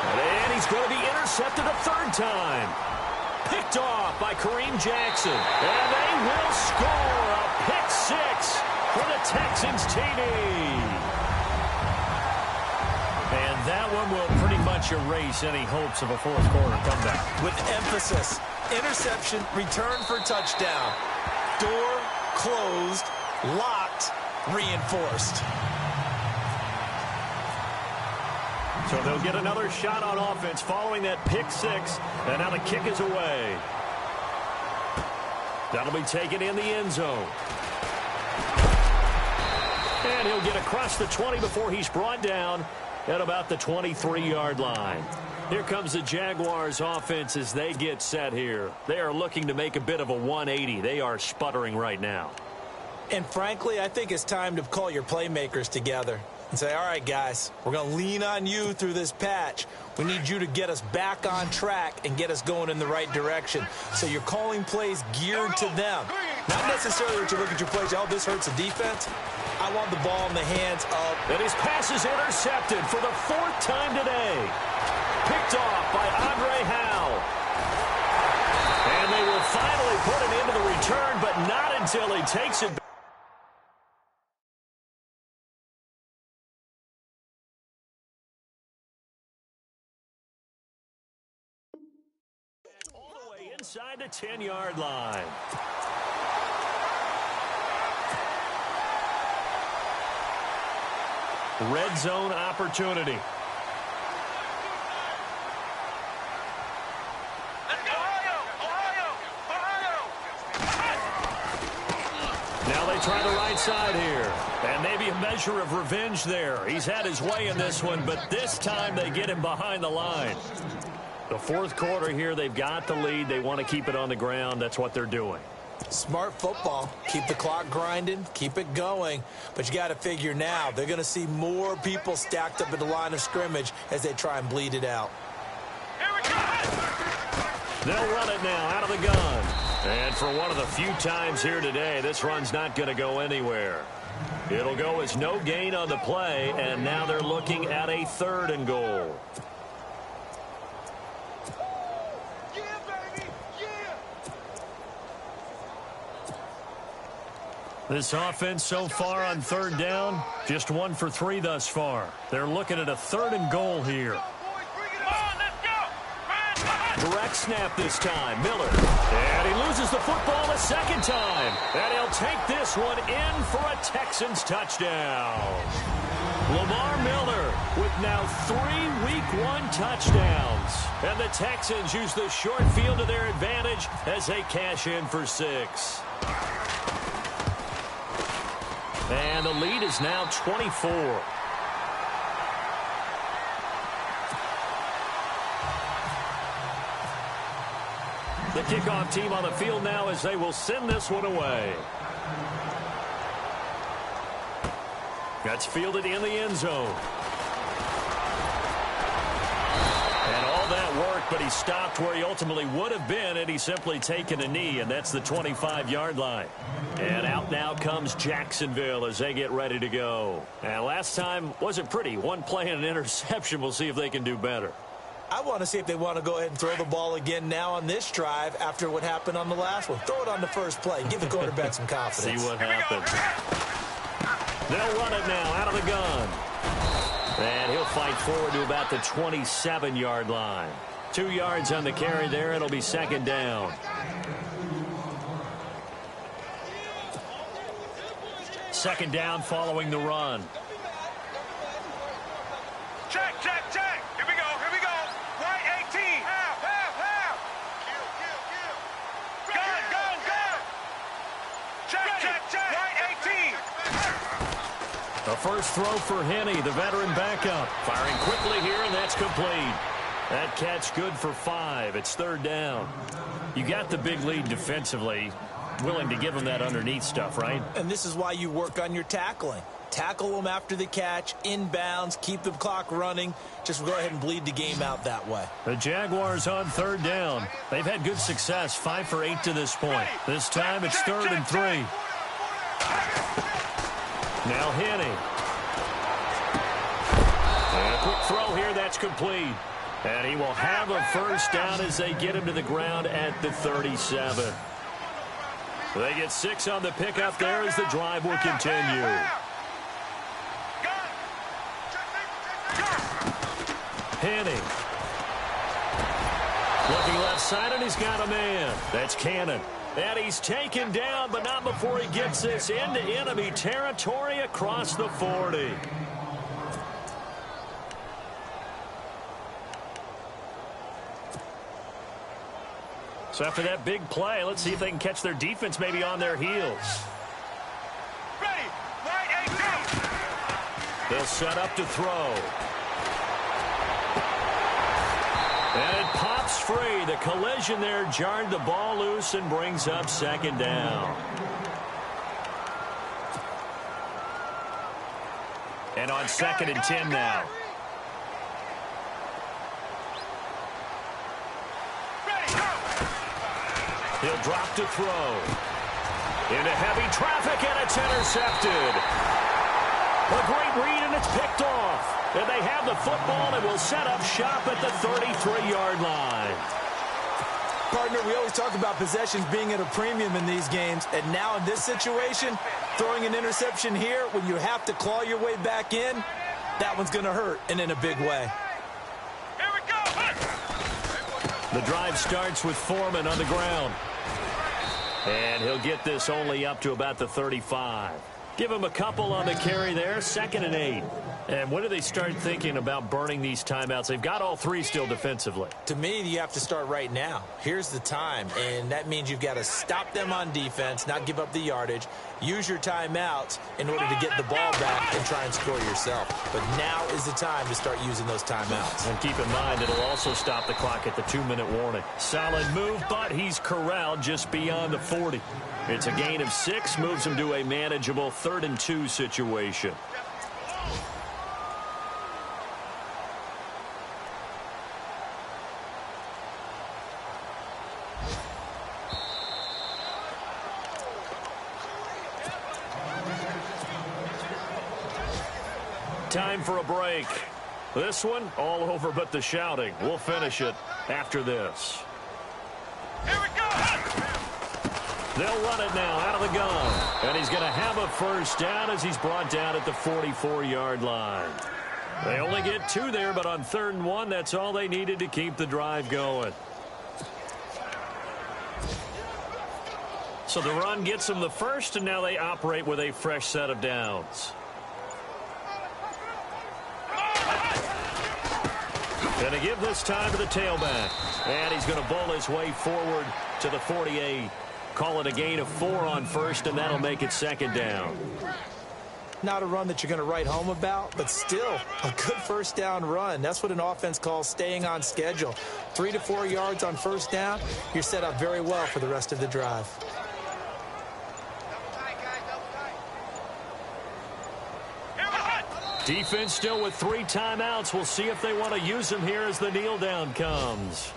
And he's going to be intercepted a third time. Picked off by Kareem Jackson. And they will score a pick six for the Texans TD. And that one will pretty much erase any hopes of a fourth quarter comeback. With emphasis, interception, return for touchdown. Door closed, locked, reinforced. So they'll get another shot on offense following that pick six. And now the kick is away. That'll be taken in the end zone. And he'll get across the 20 before he's brought down at about the 23-yard line. Here comes the Jaguars offense as they get set here. They are looking to make a bit of a 180. They are sputtering right now. And frankly, I think it's time to call your playmakers together and say, all right, guys, we're going to lean on you through this patch. We need you to get us back on track and get us going in the right direction. So you're calling plays geared to them. Not necessarily that you look at your plays, oh, this hurts the defense. I want the ball in the hands of... And his pass is intercepted for the fourth time today. Picked off by Andre Howe. And they will finally put it into the return, but not until he takes it back. All the way inside the 10-yard line. Red zone opportunity. Now they try the right side here. And maybe a measure of revenge there. He's had his way in this one, but this time they get him behind the line. The fourth quarter here, they've got the lead. They want to keep it on the ground. That's what they're doing. Smart football. Keep the clock grinding. Keep it going. But you got to figure now, they're going to see more people stacked up at the line of scrimmage as they try and bleed it out. They'll run it now out of the gun. And for one of the few times here today, this run's not going to go anywhere. It'll go as no gain on the play, and now they're looking at a 3rd and goal. This offense so far on third down, just 1 for 3 thus far. They're looking at a 3rd and goal here. Come on, let's go. Direct snap this time. Miller. And he loses the football a second time. And he'll take this one in for a Texans touchdown. Lamar Miller with now 3 Week 1 touchdowns. And the Texans use the short field to their advantage as they cash in for 6. And the lead is now 24. The kickoff team on the field now as they will send this one away. That's fielded in the end zone. And all that work, but he stopped where he ultimately would have been had he simply taken a knee, and that's the 25-yard line. And out now comes Jacksonville as they get ready to go. And last time wasn't pretty. 1 play and an interception. We'll see if they can do better. I want to see if they want to go ahead and throw the ball again now on this drive after what happened on the last one. Throw it on the first play. Give the quarterback some confidence. See what happens. They'll run it now out of the gun. And he'll fight forward to about the 27-yard line. 2 yards on the carry there. It'll be 2nd down. Second down following the run. Check, check, check. Here we go, here we go. Right 18. Half. Gun, gun, gun. Check, check, check. Right 18. A first throw for Henney, the veteran backup. Firing quickly here, and that's complete. That catch good for 5. It's 3rd down. You got the big lead defensively. Willing to give them that underneath stuff, right? And this is why you work on your tackling. Tackle them after the catch, inbounds, keep the clock running. Just go ahead and bleed the game out that way. The Jaguars on 3rd down. They've had good success, 5 for 8 to this point. This time it's 3rd and 3. Now Henney. And a quick throw here, that's complete. And he will have a first down as they get him to the ground at the 37. They get 6 on the pickup there as the drive will continue. Henney. Looking left side, and he's got a man. That's Cannon. And he's taken down, but not before he gets this into enemy territory across the 40. So after that big play, let's see if they can catch their defense maybe on their heels. Ready. Right 18. They'll set up to throw. And it pops free. The collision there jarred the ball loose and brings up 2nd down. And on 2nd and 10 now. He'll drop to throw. Into heavy traffic, and it's intercepted. A great read, and it's picked off. And they have the football and will set up shop at the 33-yard line. Partner, we always talk about possessions being at a premium in these games. And now in this situation, throwing an interception here when you have to claw your way back in, that one's going to hurt, and in a big way. Here we go. The drive starts with Foreman on the ground. And he'll get this only up to about the 35. Give him a couple on the carry there, 2nd and 8. And when do they start thinking about burning these timeouts? They've got all 3 still defensively. To me, you have to start right now. Here's the time, and that means you've got to stop them on defense, not give up the yardage, use your timeouts in order to get the ball back and try and score yourself. But now is the time to start using those timeouts. And keep in mind, it'll also stop the clock at the 2-minute warning. Solid move, but he's corralled just beyond the 40. It's a gain of 6, moves him to a manageable 3rd and 2 situation. Time for a break. This one, all over but the shouting. We'll finish it after this. Here we go. They'll run it now out of the gun. And he's going to have a first down as he's brought down at the 44-yard line. They only get 2 there, but on 3rd and 1, that's all they needed to keep the drive going. So the run gets them the first, and now they operate with a fresh set of downs. Going to give this time to the tailback. And he's going to bowl his way forward to the 48. Call it a gain of 4 on first, and that'll make it 2nd down. Not a run that you're going to write home about, but still a good first down run. That's what an offense calls staying on schedule. 3 to 4 yards on first down, you're set up very well for the rest of the drive. Defense still with 3 timeouts. We'll see if they want to use them here as the kneel down comes.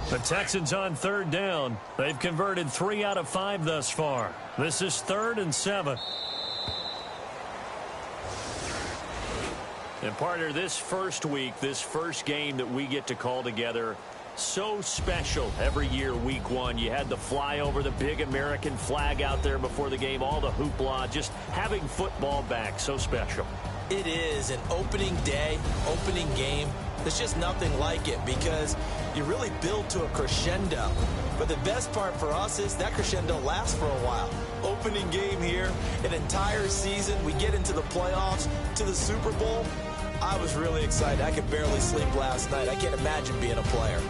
The Texans on 3rd down. They've converted 3 out of 5 thus far. This is 3rd and 7. And partner, this first week, this first game that we get to call together, so special every year, week 1. You had the flyover, the big American flag out there before the game, all the hoopla, just having football back, so special. It is an opening day, opening game. There's just nothing like it because you really build to a crescendo. But the best part for us is that crescendo lasts for a while. Opening game here, an entire season. We get into the playoffs, to the Super Bowl. I was really excited. I could barely sleep last night. I can't imagine being a player.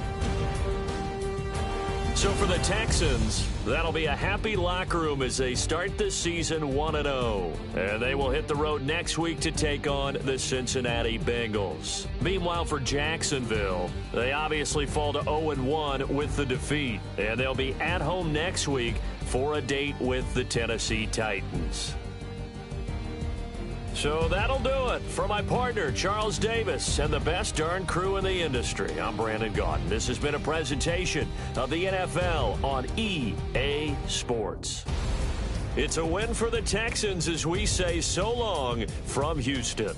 So for the Texans, that'll be a happy locker room as they start this season 1-0. And they will hit the road next week to take on the Cincinnati Bengals. Meanwhile, for Jacksonville, they obviously fall to 0-1 with the defeat. And they'll be at home next week for a date with the Tennessee Titans. So that'll do it. For my partner, Charles Davis, and the best darn crew in the industry, I'm Brandon Gaudin. This has been a presentation of the NFL on EA Sports. It's a win for the Texans as we say so long from Houston.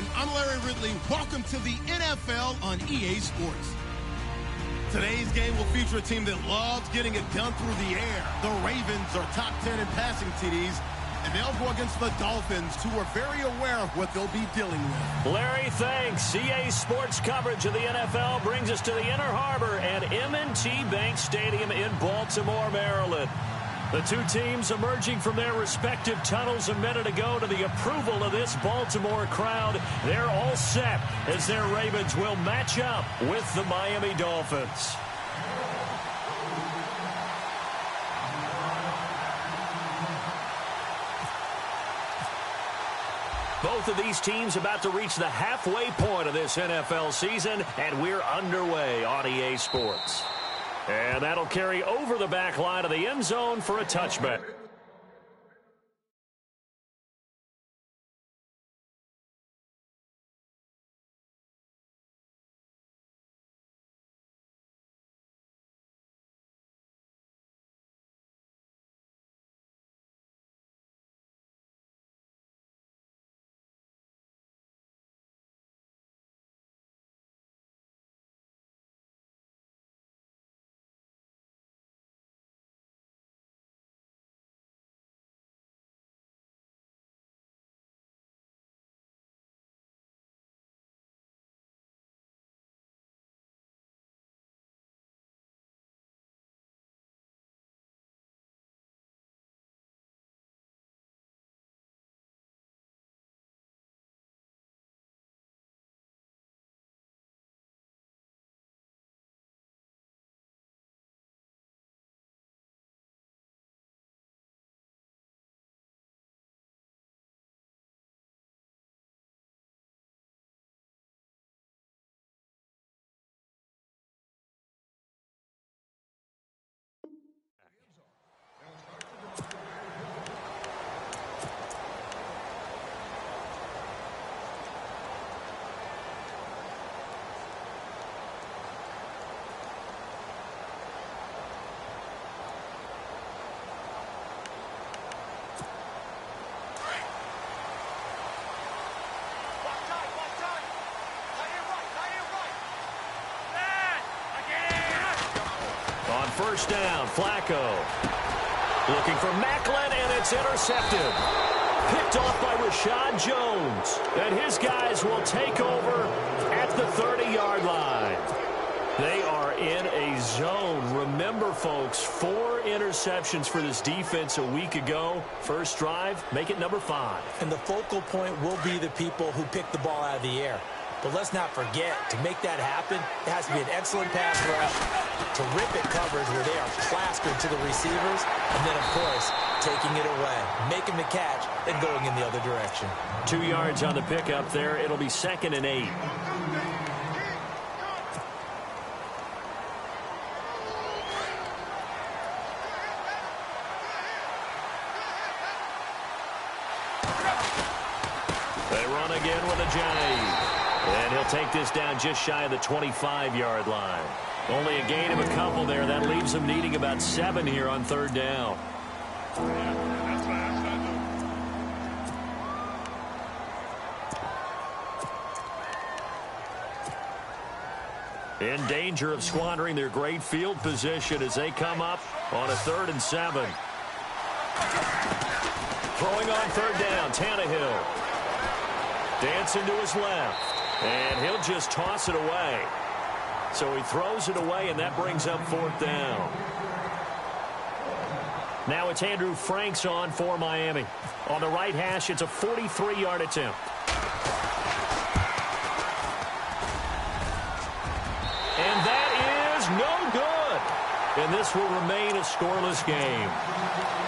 everyone. I'm Larry Ridley. Welcome to the NFL on EA Sports. Today's game will feature a team that loves getting it done through the air. The Ravens are top 10 in passing TDs, and they'll go against the Dolphins, who are very aware of what they'll be dealing with. Larry, thanks. EA Sports coverage of the NFL brings us to the Inner Harbor at M&T Bank Stadium in Baltimore, Maryland. The two teams emerging from their respective tunnels a minute ago to the approval of this Baltimore crowd. They're all set as their Ravens will match up with the Miami Dolphins. Both of these teams about to reach the halfway point of this NFL season, and we're underway on EA Sports. And that'll carry over the back line of the end zone for a touchback. First down, Flacco. Looking for Macklin, and it's intercepted. Picked off by Rashad Jones. And his guys will take over at the 30-yard line. They are in a zone. Remember, folks, 4 interceptions for this defense a week ago. First drive, make it number 5. And the focal point will be the people who pick the ball out of the air. But let's not forget, to make that happen, it has to be an excellent pass rush, terrific coverage where they are plastered to the receivers, and then, of course, taking it away, making the catch, and going in the other direction. 2 yards on the pickup there. It'll be 2nd and 8. They run again with a Johnny. And he'll take this down just shy of the 25-yard line. Only a gain of a couple there. That leaves him needing about 7 here on 3rd down. In danger of squandering their great field position as they come up on a 3rd and 7. Throwing on 3rd down, Tannehill. Dancing to his left. And he'll just toss it away. So he throws it away, and that brings up 4th down. Now it's Andrew Franks on for Miami. On the right hash, it's a 43-yard attempt. And that is no good. And this will remain a scoreless game.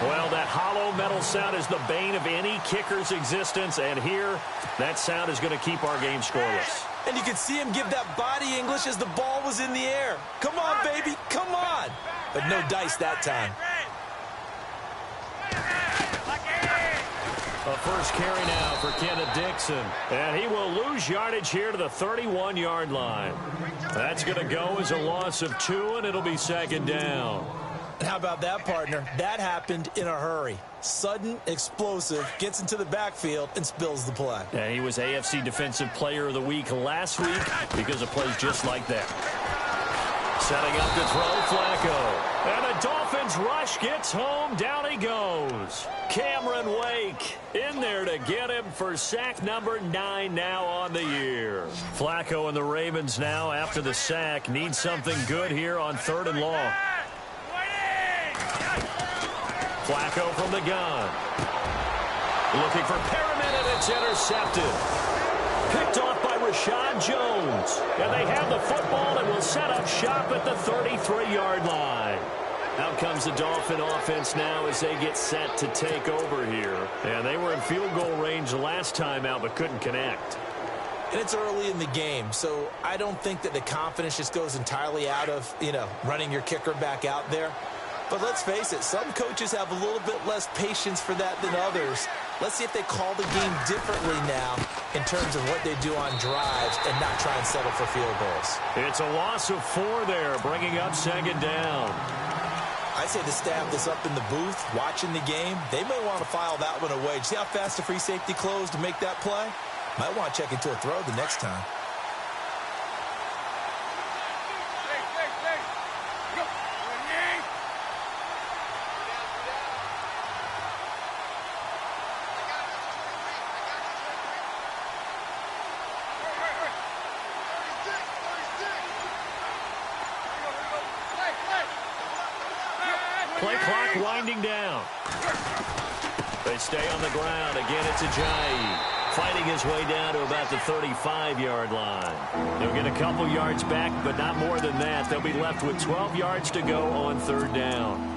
Well, that hollow metal sound is the bane of any kicker's existence, and here, that sound is going to keep our game scoreless. And you can see him give that body English as the ball was in the air. Come on, baby, come on. But no dice that time. A first carry now for Kenneth Dixon. And he will lose yardage here to the 31-yard line. That's going to go as a loss of 2, and it'll be 2nd down. How about that, partner? That happened in a hurry. Sudden, explosive, gets into the backfield, and spills the play. And he was AFC Defensive Player of the Week last week because of plays just like that. Setting up to throw, Flacco. And the Dolphins rush gets home. Down he goes. Cameron Wake in there to get him for sack number 9 now on the year. Flacco and the Ravens now, after the sack, need something good here on 3rd and long. Flacco from the gun. Looking for Perriman, and it's intercepted. Picked off by Rashad Jones. And they have the football and will set up shop at the 33-yard line. Out comes the Dolphin offense now as they get set to take over here. And they were in field goal range last time out but couldn't connect. And it's early in the game, so I don't think that the confidence just goes entirely out of, running your kicker back out there. But let's face it, some coaches have a little bit less patience for that than others. Let's see if they call the game differently now in terms of what they do on drives and not try and settle for field goals. It's a loss of 4 there, bringing up 2nd down. I say the staff that's up in the booth watching the game, they may want to file that one away. See how fast the free safety closed to make that play? Might want to check into a throw the next time. Play clock winding down. They stay on the ground. Again, it's Ajayi. Fighting his way down to about the 35-yard line. They'll get a couple yards back, but not more than that. They'll be left with 12 yards to go on 3rd down.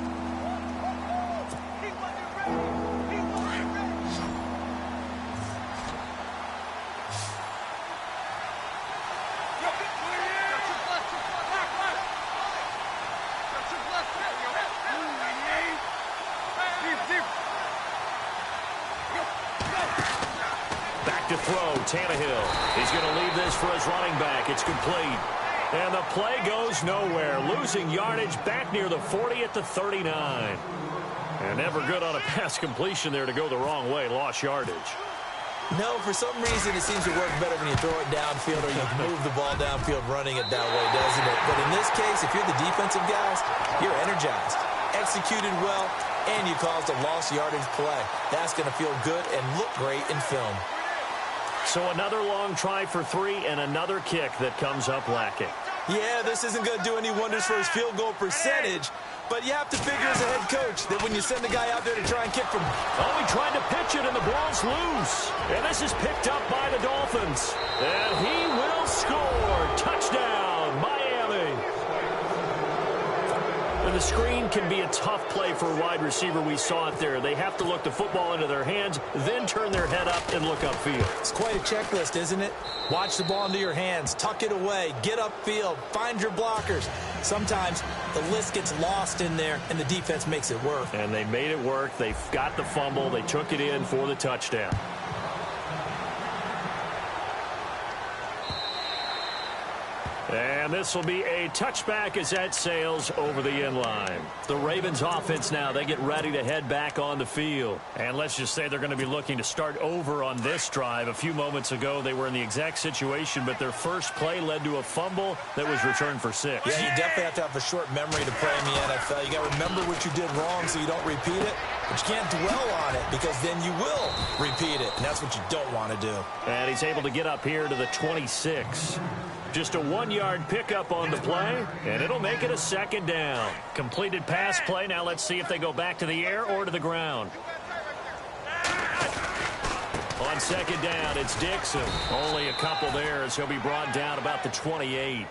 To throw, Tannehill. He's going to leave this for his running back. It's complete. And the play goes nowhere. Losing yardage back near the 40 at the 39. And never good on a pass completion there to go the wrong way. Lost yardage. No, for some reason it seems to work better when you throw it downfield or you move the ball downfield running it that way, doesn't it? But in this case, if you're the defensive guys, you're energized, executed well, and you caused a lost yardage play. That's going to feel good and look great in film. So another long try for 3 and another kick that comes up lacking. Yeah, this isn't going to do any wonders for his field goal percentage, but you have to figure as a head coach that when you send a guy out there to try and kick from... Oh, he tried to pitch it and the ball's loose. And this is picked up by the Dolphins. And he will score. Touchdown, Miami. And the screen can be a tough play for a wide receiver. We saw it there. They have to look the football into their hands, then turn their head up and look upfield. It's quite a checklist, isn't it? Watch the ball into your hands, tuck it away, get upfield, find your blockers. Sometimes the list gets lost in there, and the defense makes it work. And they made it work. They got the fumble. They took it in for the touchdown. And this will be a touchback as that sails over the end line. The Ravens offense now, they get ready to head back on the field. And let's just say they're going to be looking to start over on this drive. A few moments ago, they were in the exact situation, but their first play led to a fumble that was returned for 6. Yeah, you definitely have to have a short memory to play in the NFL. You got to remember what you did wrong so you don't repeat it. But you can't dwell on it because then you will repeat it, and that's what you don't want to do. And he's able to get up here to the 26. Just a 1-yard pickup on the play, and it'll make it a 2nd down. Completed pass play. Now let's see if they go back to the air or to the ground. On 2nd down, it's Dixon. Only a couple there as he'll be brought down about the 28.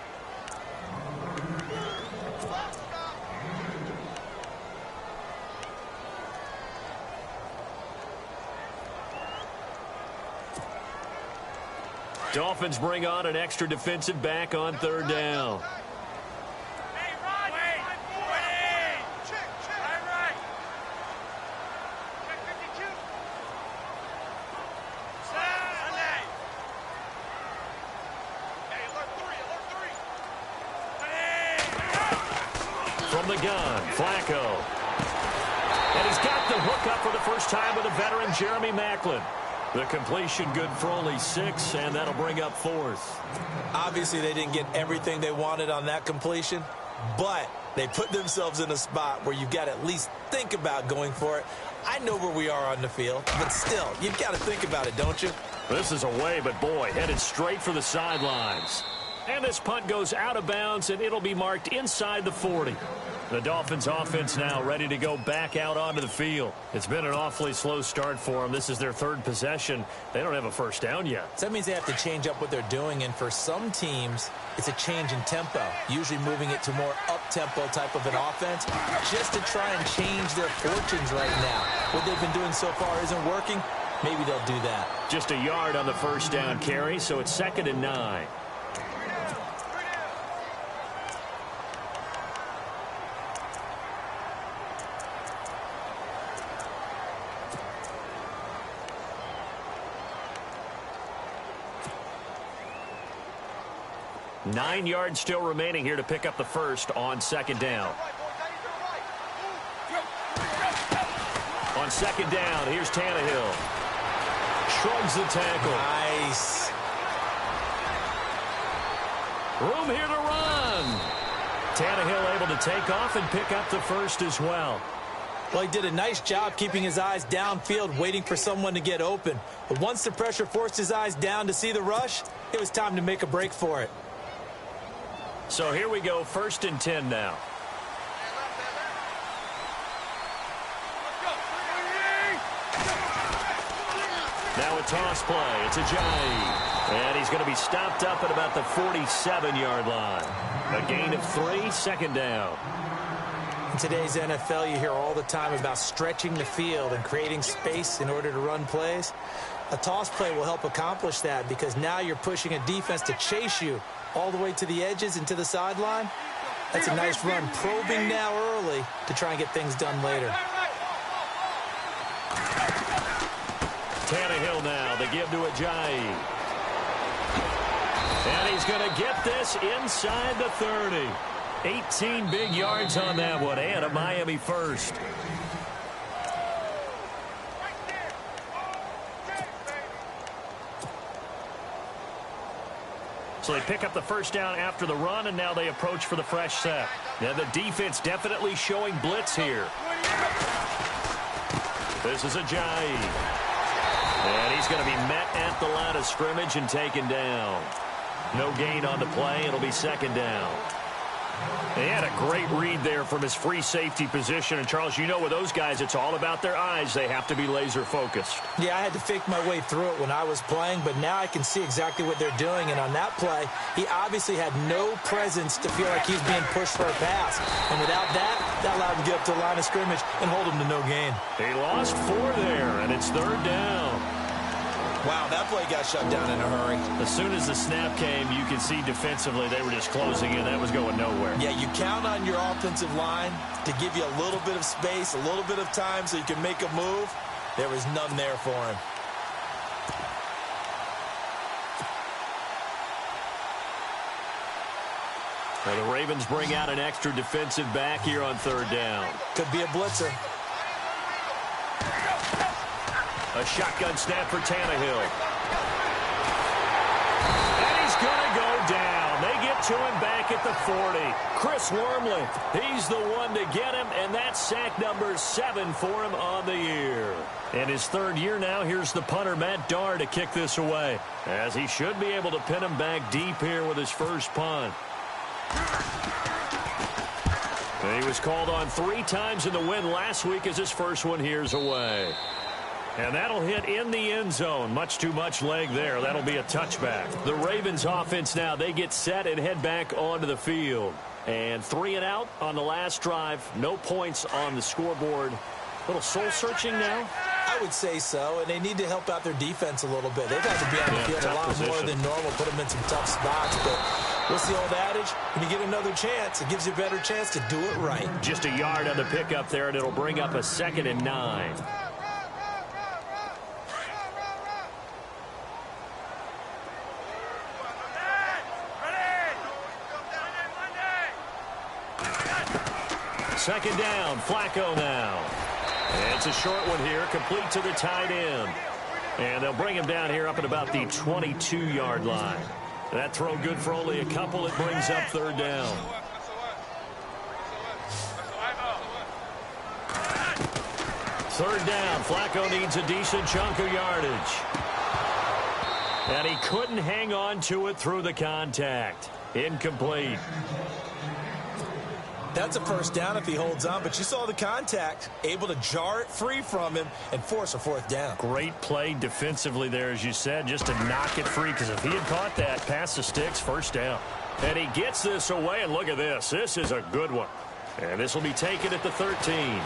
Dolphins bring on an extra defensive back on 3rd down. Hey, Rod, wait. Check. Right. Check 52. Sunday. Hey, alert 3. From the gun, Flacco. And he's got the hook up for the first time with a veteran, Jeremy Maclin. The completion good for only 6, and that'll bring up 4th. Obviously, they didn't get everything they wanted on that completion, but they put themselves in a spot where you've got to at least think about going for it. I know where we are on the field, but still, you've got to think about it, don't you? This is away, but boy, headed straight for the sidelines. And this punt goes out of bounds, and it'll be marked inside the 40. The Dolphins offense now ready to go back out onto the field. It's been an awfully slow start for them. This is their 3rd possession. They don't have a first down yet. So that means they have to change up what they're doing, and for some teams, it's a change in tempo, usually moving it to more up-tempo type of an offense, just to try and change their fortunes right now. What they've been doing so far isn't working. Maybe they'll do that. Just a yard on the first down carry, so it's 2nd and 9. Nine yards still remaining here to pick up the first on 2nd down. On 2nd down, here's Tannehill. Shrugs the tackle. Nice. Room here to run. Tannehill able to take off and pick up the first as well. Well, he did a nice job keeping his eyes downfield, waiting for someone to get open. But once the pressure forced his eyes down to see the rush, it was time to make a break for it. So here we go, 1st and 10 now. Now a toss play. It's Ajayi. And he's going to be stopped up at about the 47-yard line. A gain of 3, 2nd down. In today's NFL, you hear all the time about stretching the field and creating space in order to run plays. A toss play will help accomplish that because now you're pushing a defense to chase you all the way to the edges and to the sideline. That's a nice run, probing now early to try and get things done later. Tannehill now, the give to Ajayi. And he's going to get this inside the 30. 18 big yards on that one, and a Miami first. So they pick up the first down after the run, and now they approach for the fresh set. Now the defense definitely showing blitz here. This is Ajayi. And he's going to be met at the line of scrimmage and taken down. No gain on the play. It'll be 2nd down. He had a great read there from his free safety position. And, Charles, you know with those guys, it's all about their eyes. They have to be laser focused. Yeah, I had to fake my way through it when I was playing, but now I can see exactly what they're doing. And on that play, he obviously had no presence to feel like he's being pushed for a pass. And without that, that allowed him to get up to the line of scrimmage and hold him to no gain. He lost 4 there, and it's 3rd down. Wow, that play got shut down in a hurry. As soon as the snap came, you can see defensively they were just closing in. That was going nowhere. Yeah, you count on your offensive line to give you a little bit of space, a little bit of time so you can make a move. There was none there for him. Well, the Ravens bring out an extra defensive back here on 3rd down. Could be a blitzer. A shotgun snap for Tannehill. And he's going to go down. They get to him back at the 40. Chris Wormley, he's the one to get him, and that's sack number 7 for him on the year. In his 3rd year now, here's the punter, Matt Darr, to kick this away, as he should be able to pin him back deep here with his first punt. And he was called on 3 times in the win last week as his first one here's away. And that'll hit in the end zone. Much too much leg there. That'll be a touchback. The Ravens offense now, they get set and head back onto the field. And 3 and out on the last drive. No points on the scoreboard. A little soul-searching now? I would say so, and they need to help out their defense a little bit. They've had to be on the field a lot more than normal, put them in some tough spots. But what's the old adage? When you get another chance, it gives you a better chance to do it right. Just a yard on the pickup there, and it'll bring up a 2nd and 9. second down. Flacco now. And it's a short one here, complete to the tight end. And they'll bring him down here up at about the 22-yard line. That throw good for only a couple. It brings up third down. Third down. Flacco needs a decent chunk of yardage. And he couldn't hang on to it through the contact. Incomplete. That's a first down if he holds on, but you saw the contact, able to jar it free from him and force a fourth down. Great play defensively there, as you said, just to knock it free, because if he had caught that, pass the sticks, first down. And he gets this away, and look at this. This is a good one. And this will be taken at the 13.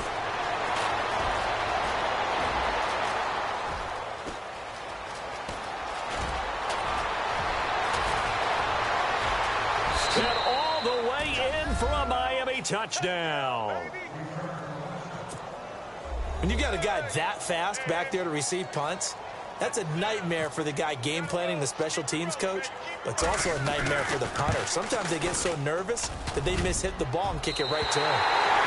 And all the way in for a Miami touchdown. When you got a guy that fast back there to receive punts, that's a nightmare for the guy game planning, the special teams coach, but it's also a nightmare for the punter. Sometimes they get so nervous that they hit the ball and kick it right to him.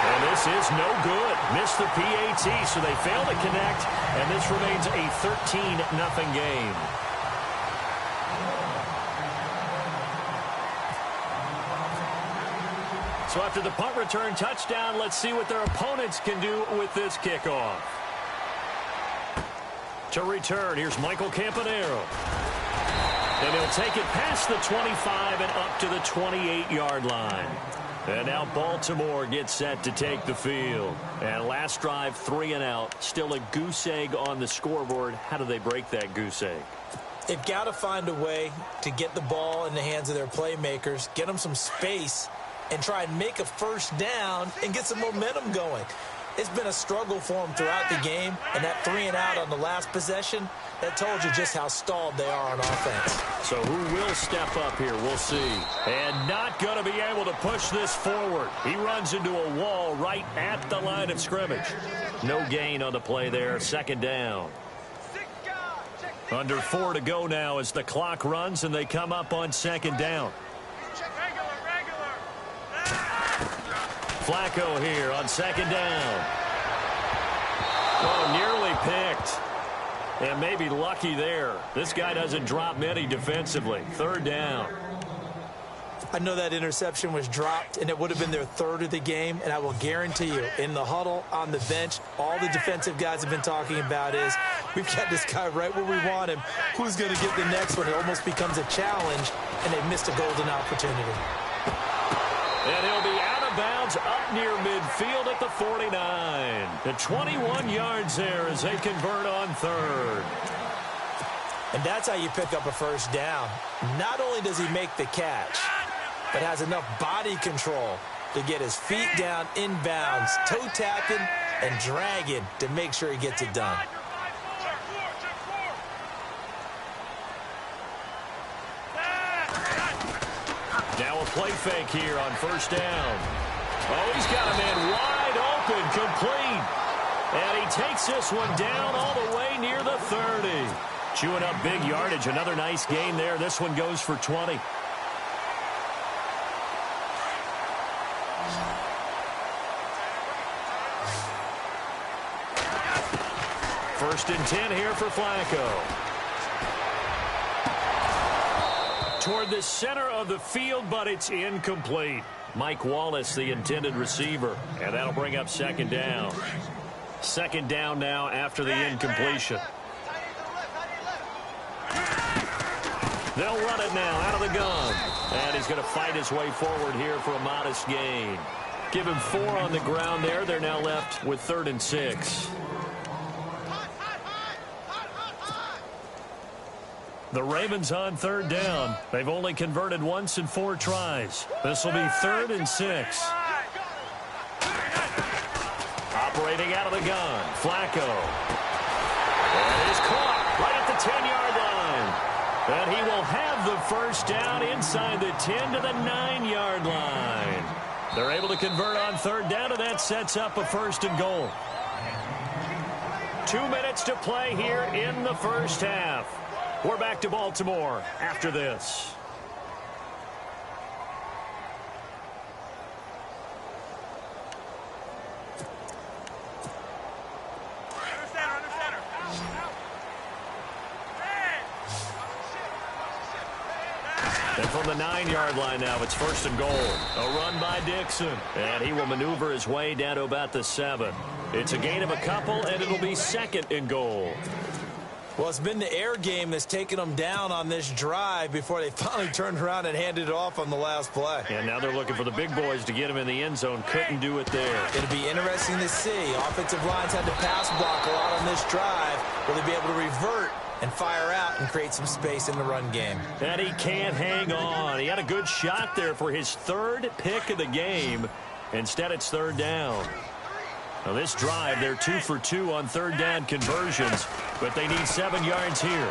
And this is no good. Missed the PAT, so they fail to connect, and this remains a 13-0 game. So after the punt return touchdown, let's see what their opponents can do with this kickoff. To return, here's Michael Campanero. And he'll take it past the 25 and up to the 28-yard line. And now Baltimore gets set to take the field. And last drive, 3 and out. Still a goose egg on the scoreboard. How do they break that goose egg? They've got to find a way to get the ball in the hands of their playmakers, get them some space, and try and make a first down and get some momentum going. It's been a struggle for them throughout the game, and that 3 and out on the last possession, that told you just how stalled they are on offense. So who will step up here? We'll see. And not going to be able to push this forward. He runs into a wall right at the line of scrimmage. No gain on the play there. Second down. Under 4 to go now as the clock runs, and they come up on second down. Flacco here on second down. Oh, nearly picked. And maybe lucky there. This guy doesn't drop many defensively. Third down. I know that interception was dropped, and it would have been their third of the game, and I will guarantee you, in the huddle, on the bench, all the defensive guys have been talking about is, we've got this guy right where we want him. Who's going to get the next one? It almost becomes a challenge, and they missed a golden opportunity. And he'll be out of bounds up near midfield at the 49. The 21 yards there as they convert on third. And that's how you pick up a first down. Not only does he make the catch, but has enough body control to get his feet down inbounds, toe tapping and dragging to make sure he gets it done. Now a play fake here on first down. Oh, he's got a man wide open, complete. And he takes this one down all the way near the 30. Chewing up big yardage. Another nice gain there. This one goes for 20. First and 10 here for Flacco. Toward the center of the field, but it's incomplete. Mike Wallace, the intended receiver, and that'll bring up second down. Second down now after the incompletion. They'll run it now out of the gun. And he's going to fight his way forward here for a modest gain. Give him 4 on the ground there. They're now left with 3rd and 6. The Ravens on third down. They've only converted once in 4 tries. This will be 3rd and 6. Operating out of the gun, Flacco. And he's caught right at the 10-yard line. And he will have the first down inside the 10 to the 9-yard line. They're able to convert on third down, and that sets up a 1st and goal. 2 minutes to play here in the first half. We're back to Baltimore after this. And from the 9-yard line now, it's 1st and goal. A run by Dixon. And he will maneuver his way down to about the 7. It's a gain of a couple, and it'll be 2nd and goal. Well, it's been the air game that's taken them down on this drive before they finally turned around and handed it off on the last play. And now they're looking for the big boys to get him in the end zone. Couldn't do it there. It'll be interesting to see. Offensive lines had to pass block a lot on this drive. Will they be able to revert and fire out and create some space in the run game? And he can't hang on. He had a good shot there for his 3rd pick of the game. Instead, it's 3rd down. Now this drive, they're 2 for 2 on 3rd down conversions, but they need 7 yards here.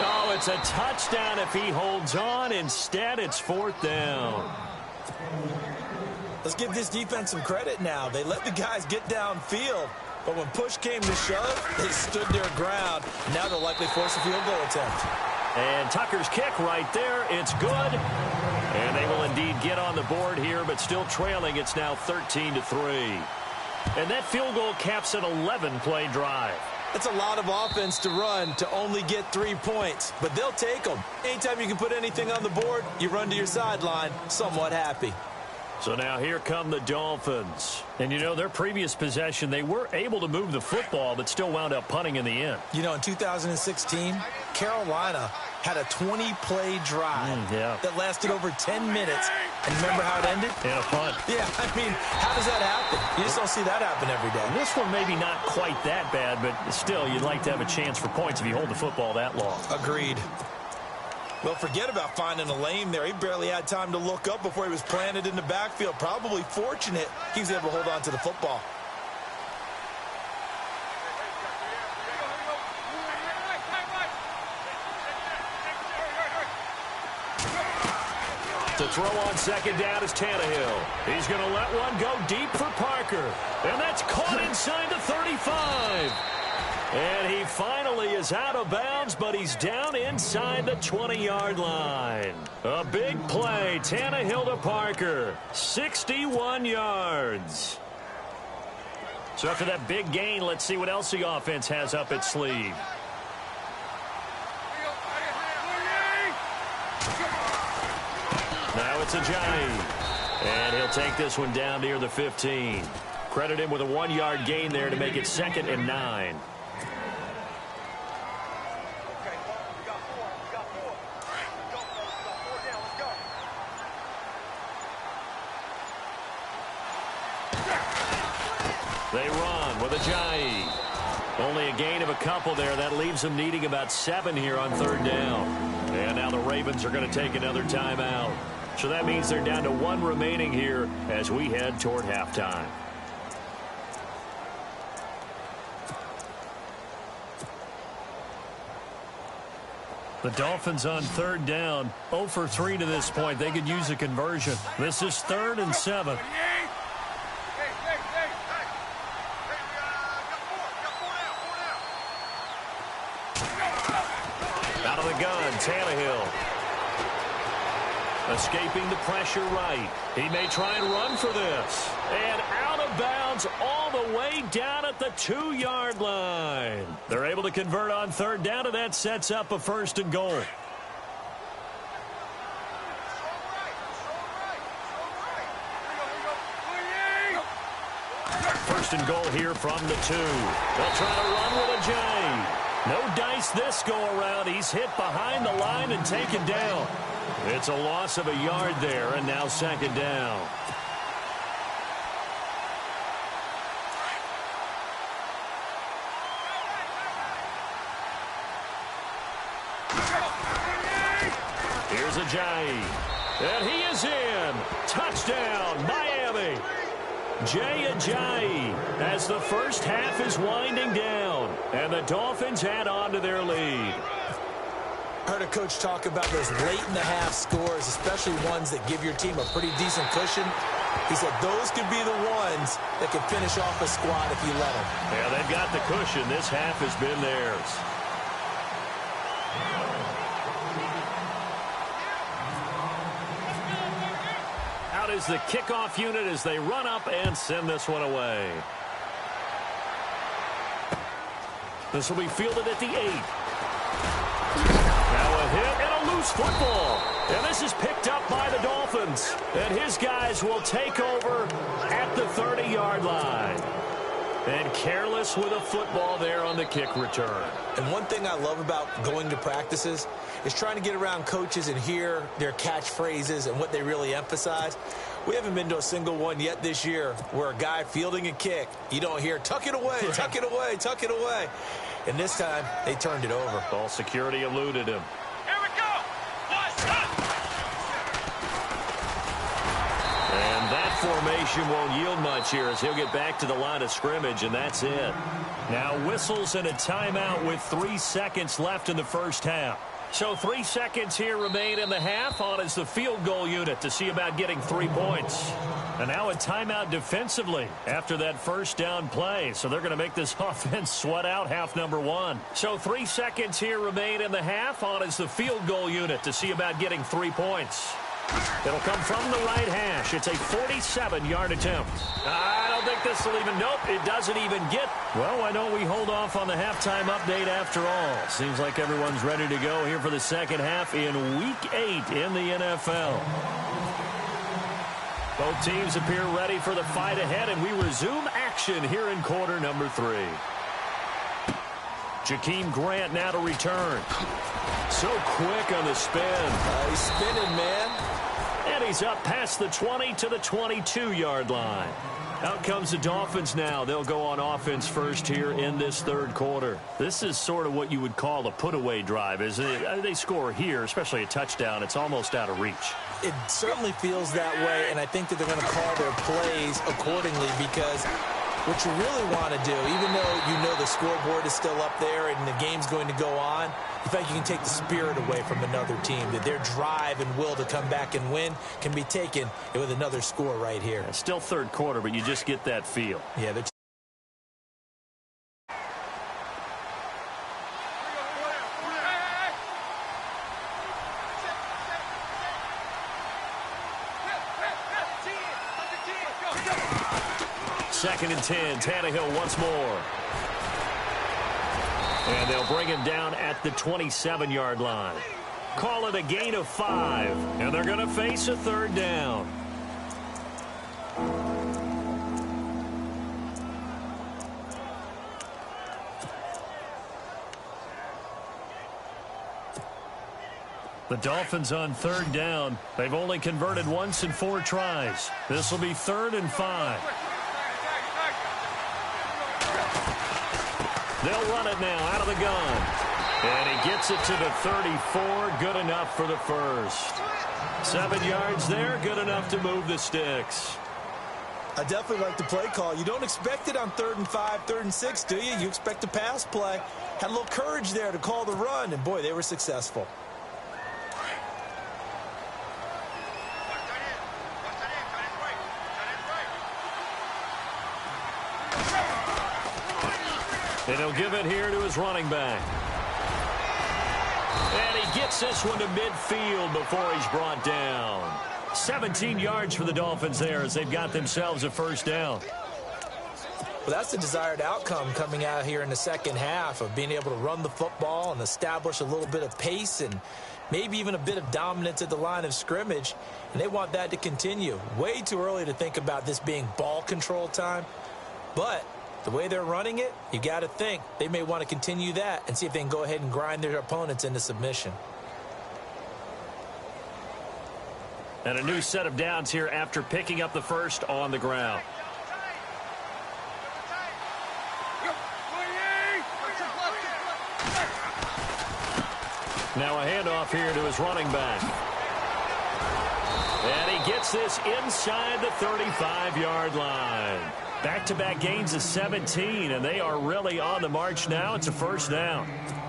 Oh, it's a touchdown if he holds on. Instead, it's 4th down. Let's give this defense some credit now. They let the guys get downfield, but when push came to shove, they stood their ground. Now they'll likely force a field goal attempt. And Tucker's kick right there. It's good. And they will indeed get on the board here, but still trailing. It's now 13-3. And that field goal caps an 11-play drive. That's a lot of offense to run to only get 3 points, but they'll take them. Anytime you can put anything on the board, you run to your sideline somewhat happy. So now here come the Dolphins. And, you know, their previous possession, they were able to move the football, but still wound up punting in the end. You know, in 2016, Carolina had a 20-play drive that lasted over 10 minutes. And remember how it ended? In a punt. Yeah, I mean, how does that happen? You just don't see that happen every day. This one maybe not quite that bad, but still, you'd like to have a chance for points if you hold the football that long. Agreed. Well, forget about finding a lane there. He barely had time to look up before he was planted in the backfield. Probably fortunate he was able to hold on to the football. To throw on 2nd down is Tannehill. He's going to let one go deep for Parker. And that's caught inside the 35. And he finally is out of bounds, but he's down inside the 20-yard line. A big play. Tannehill to Parker. 61 yards. So after that big gain, let's see what else the offense has up its sleeve. Now it's Ajayi. And he'll take this one down near the 15. Credit him with a 1-yard gain there to make it 2nd and 9. They run with Ajayi. Only a gain of a couple there. That leaves them needing about 7 here on 3rd down. And now the Ravens are going to take another timeout. So that means they're down to 1 remaining here as we head toward halftime. The Dolphins on 3rd down, 0 for 3 to this point. They could use a conversion. This is 3rd and 7. Out of the gun, Tannehill. Escaping the pressure right. He may try and run for this. And out of bounds all the way down at the 2-yard line. They're able to convert on 3rd down, and that sets up a 1st and goal. First and goal here from the 2. They'll try to run with Ajayi. No dice this go-around. He's hit behind the line and taken down. It's a loss of a yard there, and now 2nd down. Here's Ajayi. And he is in. Touchdown, Miami. Jay Ajayi as the first half is winding down. And the Dolphins add on to their lead. Heard a coach talk about those late-in-the-half scores, especially ones that give your team a pretty decent cushion. He said those could be the ones that could finish off a squad if you let them. Yeah, they've got the cushion. This half has been theirs. Out is the kickoff unit as they run up and send this one away. This will be fielded at the 8. Now a hit and a loose football. And this is picked up by the Dolphins. And his guys will take over at the 30-yard line. And careless with a football there on the kick return. And one thing I love about going to practices is trying to get around coaches and hear their catchphrases and what they really emphasize. We haven't been to a single one yet this year where a guy fielding a kick, you don't hear, tuck it away, tuck it away, tuck it away. And this time, they turned it over. Ball security eluded him. Here we go. What's up? And that formation won't yield much here as he'll get back to the line of scrimmage, and that's it. Now whistles and a timeout with 3 seconds left in the first half. So 3 seconds here remain in the half. On is the field goal unit to see about getting 3 points. And now a timeout defensively after that first down play. So they're going to make this offense sweat out half number 1. So 3 seconds here remain in the half. On is the field goal unit to see about getting 3 points. It'll come from the right hash. It's a 47-yard attempt. I don't think this will even, nope, it doesn't even get. Well, why don't we hold off on the halftime update after all? Seems like everyone's ready to go here for the second half in Week 8 in the NFL. Both teams appear ready for the fight ahead, and we resume action here in quarter number 3. Jakeem Grant now to return. So quick on the spin. He's spinning, man. And he's up past the 20 to the 22-yard line. Out comes the Dolphins now. They'll go on offense first here in this third quarter. This is sort of what you would call a put-away drive, isn't it? They score here, especially a touchdown. It's almost out of reach. It certainly feels that way, and I think that they're going to call their plays accordingly because what you really want to do, even though you know the scoreboard is still up there and the game's going to go on, you think you can take the spirit away from another team, that their drive and will to come back and win can be taken with another score right here. Yeah, still third quarter, but you just get that feel. Yeah, they're Second and 10, Tannehill once more. And they'll bring him down at the 27-yard line. Call it a gain of 5, and they're going to face a third down. The Dolphins on third down. They've only converted once in 4 tries. This will be 3rd and 5. They'll run it now out of the gun. And he gets it to the 34. Good enough for the first. 7 yards there. Good enough to move the sticks. I definitely like the play call. You don't expect it on 3rd and 5, 3rd and 6, do you? You expect a pass play. Had a little courage there to call the run, and boy, they were successful. And he'll give it here to his running back. And he gets this one to midfield before he's brought down. 17 yards for the Dolphins there as they've got themselves a first down. Well, that's the desired outcome coming out here in the second half of being able to run the football and establish a little bit of pace and maybe even a bit of dominance at the line of scrimmage. And they want that to continue. Way too early to think about this being ball control time. But the way they're running it, you got to think they may want to continue that and see if they can go ahead and grind their opponents into submission. And a new set of downs here after picking up the first on the ground. Now a handoff here to his running back. And he gets this inside the 35-yard line. Back-to-back gains of 17, and they are really on the march now. It's a first down.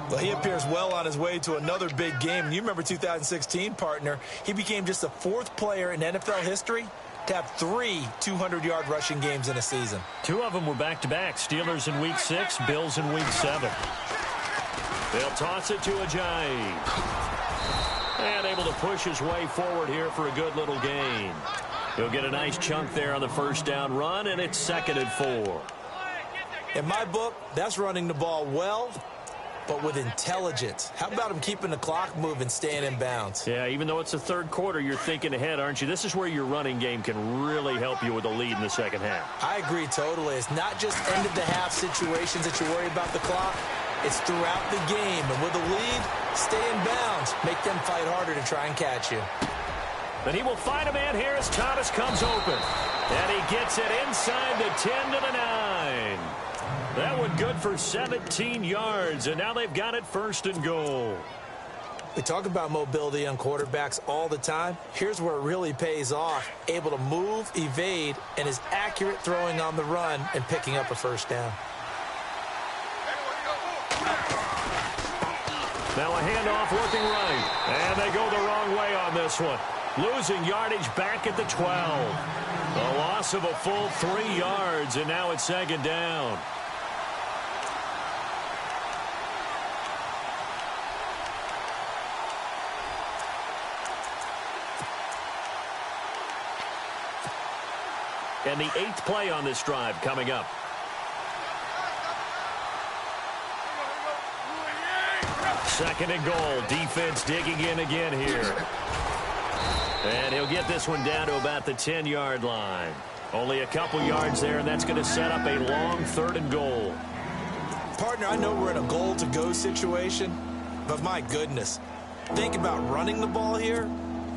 Well, he appears well on his way to another big game. And you remember 2016, partner. He became just the 4th player in NFL history to have 3 200-yard rushing games in a season. 2 of them were back-to-back. Steelers in Week 6, Bills in Week 7. They'll toss it to Ajayi. And able to push his way forward here for a good little gain. He'll get a nice chunk there on the first down run, and it's 2nd and 4. In my book, that's running the ball well, but with intelligence. How about him keeping the clock moving, staying in bounds? Yeah, even though it's the third quarter, you're thinking ahead, aren't you? This is where your running game can really help you with a lead in the second half. I agree totally. It's not just end-of-the-half situations that you worry about the clock. It's throughout the game. And with a lead, stay in bounds. Make them fight harder to try and catch you. But he will find a man here as Thomas comes open. And he gets it inside the 10 to the 9. That one good for 17 yards, and now they've got it first and goal. We talk about mobility on quarterbacks all the time. Here's where it really pays off. Able to move, evade, and is accurate throwing on the run and picking up a first down. Now a handoff looking right, and they go the wrong way on this one. Losing yardage back at the 12. A loss of a full 3 yards, and now it's second down. And the 8th play on this drive coming up. Second and goal. Defense digging in again here. And he'll get this one down to about the 10-yard line. Only a couple yards there, and that's going to set up a long third and goal. Partner, I know we're in a goal-to-go situation, but my goodness, think about running the ball here.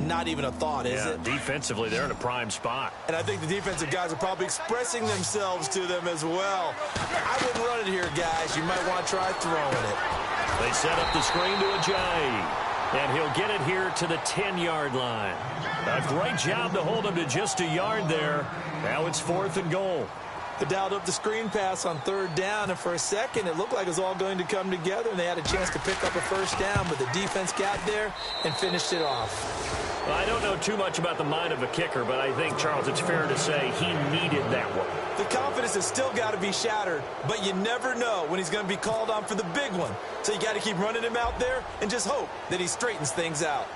Not even a thought, is it? Defensively, they're in a prime spot. And I think the defensive guys are probably expressing themselves to them as well. I wouldn't run it here, guys. You might want to try throwing it. They set up the screen to Ajayi. And he'll get it here to the 10-yard line. A great job to hold him to just a yard there. Now it's 4th and goal. They dialed up the screen pass on third down, and for a second it looked like it was all going to come together, and they had a chance to pick up a first down, but the defense got there and finished it off. Well, I don't know too much about the mind of a kicker, but I think, Charles, it's fair to say he needed that one. The confidence has still got to be shattered, but you never know when he's going to be called on for the big one. So you got to keep running him out there and just hope that he straightens things out.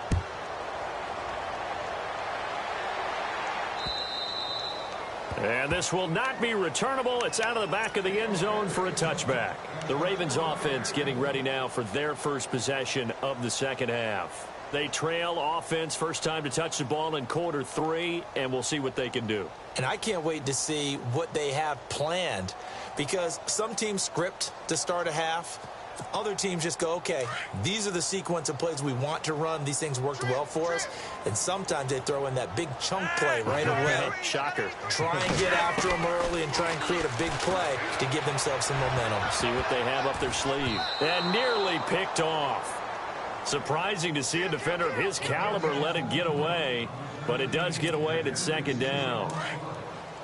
And this will not be returnable. It's out of the back of the end zone for a touchback. The Ravens offense getting ready now for their first possession of the second half. They trail offense, first time to touch the ball in quarter 3, and we'll see what they can do. And I can't wait to see what they have planned, because some teams script to start a half. Other teams just go, okay, these are the sequence of plays we want to run. These things worked well for us. And sometimes they throw in that big chunk play right away. Shocker. Try and get after them early and try and create a big play to give themselves some momentum. See what they have up their sleeve. And nearly picked off. Surprising to see a defender of his caliber let it get away, but it does get away and it's second down.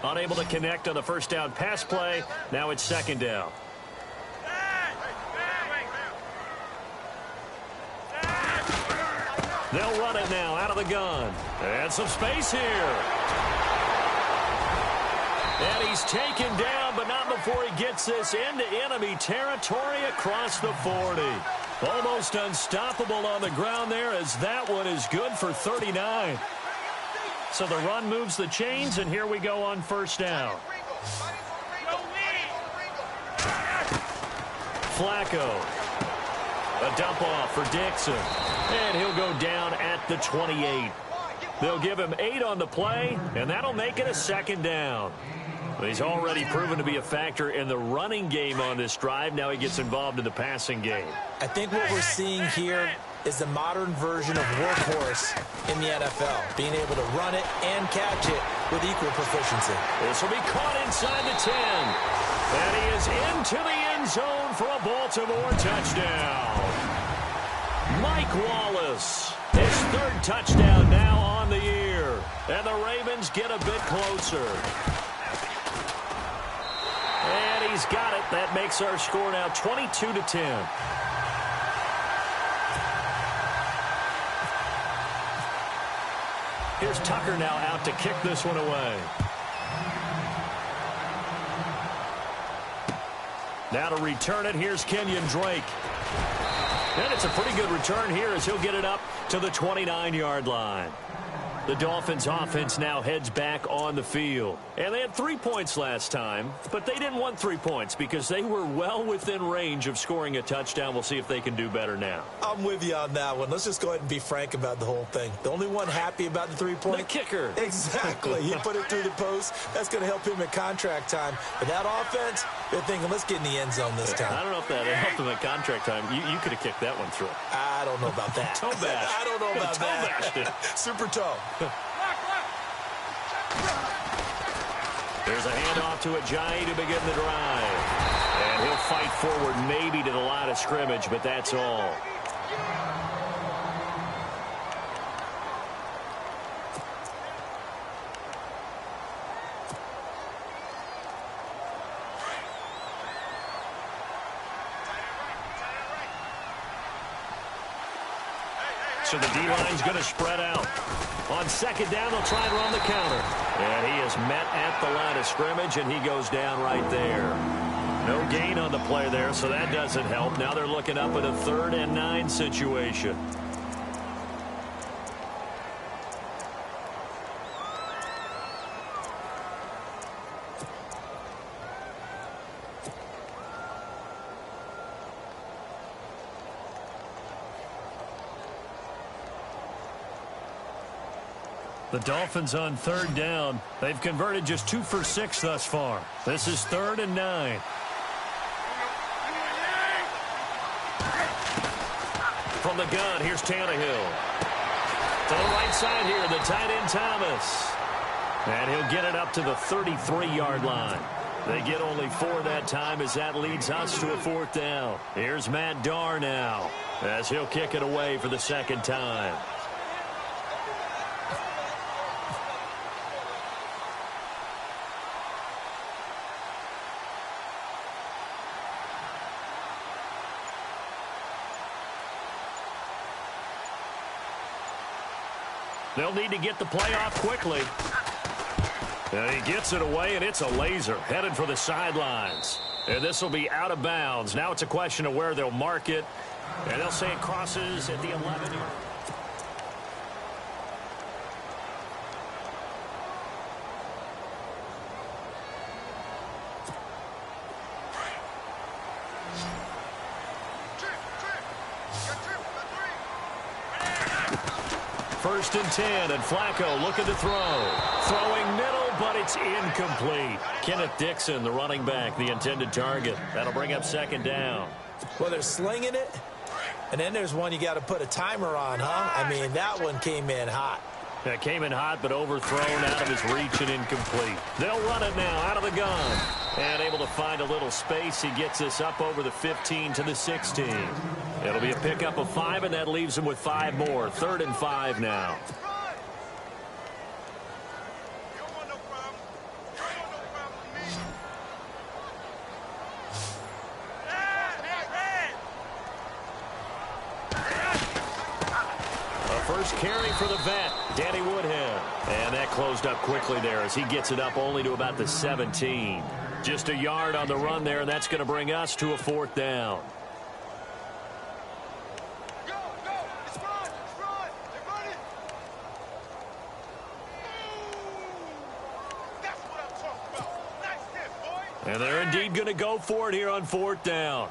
Unable to connect on the first down pass play. Now it's second down. They'll run it now out of the gun. And some space here. And he's taken down, but not before he gets this into enemy territory across the 40. Almost unstoppable on the ground there, as that one is good for 39. So the run moves the chains, and here we go on first down. Flacco. A dump off for Dixon. And he'll go down at the 28. They'll give him 8 on the play, and that'll make it a second down. He's already proven to be a factor in the running game on this drive. Now he gets involved in the passing game. I think what we're seeing here is the modern version of workhorse in the NFL, being able to run it and catch it with equal proficiency. This will be caught inside the 10. And he is into the end zone for a Baltimore touchdown. Mike Wallace, his 3rd touchdown now on the year. And the Ravens get a bit closer. And he's got it. That makes our score now 22-10. Here's Tucker now out to kick this one away. Now to return it, here's Kenyon Drake. And it's a pretty good return here as he'll get it up to the 29-yard line. The Dolphins offense now heads back on the field. And they had 3 points last time, but they didn't want 3 points because they were well within range of scoring a touchdown. We'll see if they can do better now. I'm with you on that one. Let's just go ahead and be frank about the whole thing. The only one happy about the 3-point? The kicker. Exactly. He put it through the post. That's going to help him at contract time. But that offense, they're thinking, let's get in the end zone this time. I don't know if that helped him at contract time. You could have kicked that one through. I don't know about that. Toe bash. I don't know about toe that. bashed it. Super toe. There's a handoff to Ajayi to begin the drive. And he'll fight forward maybe to the line of scrimmage, but that's all. So the D-line's going to spread out. On second down, they'll try and run the counter. And he is met at the line of scrimmage, and he goes down right there. No gain on the play there, so that doesn't help. Now they're looking up at a 3rd and 9 situation. The Dolphins on 3rd down. They've converted just 2 for 6 thus far. This is 3rd and 9. From the gun, here's Tannehill. To the right side here, the tight end Thomas. And he'll get it up to the 33-yard line. They get only 4 that time as that leads us to a 4th down. Here's Matt Darr now as he'll kick it away for the 2nd time. They'll need to get the play off quickly. And he gets it away, and it's a laser headed for the sidelines. And this will be out of bounds. Now it's a question of where they'll mark it. And they'll say it crosses at the 11-yard. First and 10, and Flacco looking to throw. Throwing middle, but it's incomplete. Kenneth Dixon, the running back, the intended target. That'll bring up 2nd down. Well, they're slinging it, and then there's one you got to put a timer on, huh? I mean, that one came in hot. That came in hot, but overthrown out of his reach and incomplete. They'll run it now out of the gun. And able to find a little space. He gets this up over the 15 to the 16. It'll be a pickup of 5, and that leaves him with 5 more. 3rd and 5 now. First carry for the vet, Danny Woodhead. And that closed up quickly there as he gets it up only to about the 17. Just a yard on the run there, and that's going to bring us to a 4th down. And they're indeed going to go for it here on 4th down.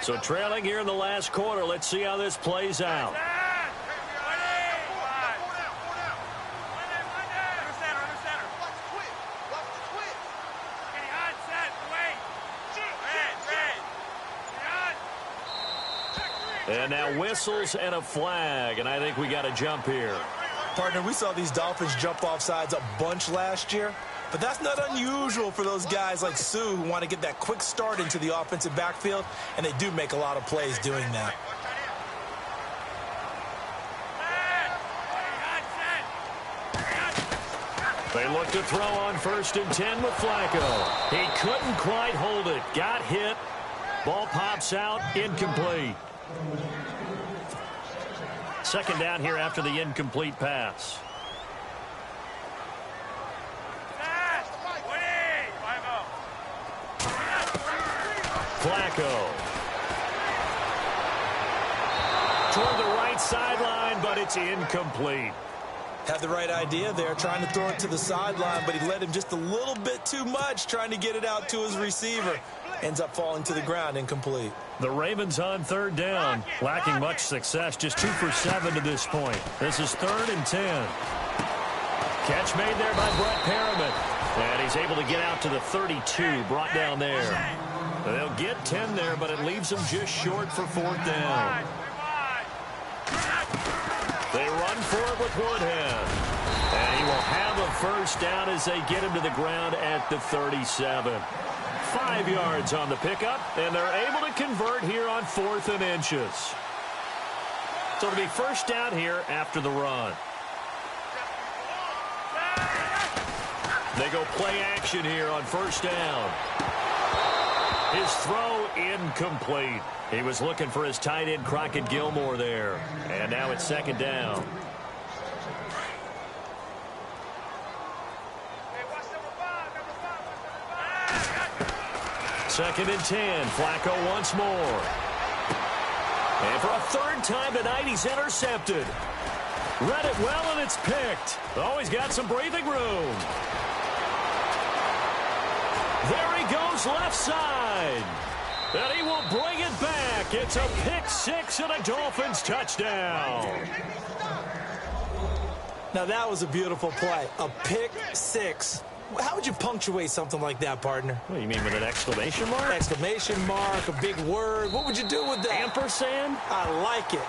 So trailing here in the last quarter. Let's see how this plays out. And now whistles and a flag, and I think we got a jump here. Partner, we saw these Dolphins jump off sides a bunch last year, but that's not unusual for those guys like Sue who want to get that quick start into the offensive backfield, and they do make a lot of plays doing that. They look to throw on 1st and 10 with Flacco. He couldn't quite hold it. Got hit. Ball pops out. Incomplete. 2nd down here after the incomplete pass. Flacco. Toward the right sideline, but it's incomplete. Had the right idea there, trying to throw it to the sideline, but he let him just a little bit too much, trying to get it out to his receiver. Ends up falling to the ground, incomplete. The Ravens on third down, lacking much success, just 2 for 7 to this point. This is 3rd and 10. Catch made there by Brett Perriman. And he's able to get out to the 32, brought down there. They'll get 10 there, but it leaves them just short for 4th down. They run for it with Woodhead. And he will have a first down as they get him to the ground at the 37. 5 yards on the pickup, and they're able to convert here on 4th and inches. So it'll be first down here after the run. They go play action here on first down. His throw incomplete. He was looking for his tight end, Crockett Gilmore, there. And now it's 2nd down. Second and 10. Flacco once more. And for a 3rd time tonight, he's intercepted. Read it well, and it's picked. Oh, he's got some breathing room. There he goes left side. And he will bring it back. It's a pick 6 and a Dolphins touchdown. Now, that was a beautiful play. A pick 6. How would you punctuate something like that, partner? What do you mean, with an exclamation mark? Exclamation mark, a big word. What would you do with that? Ampersand? I like it.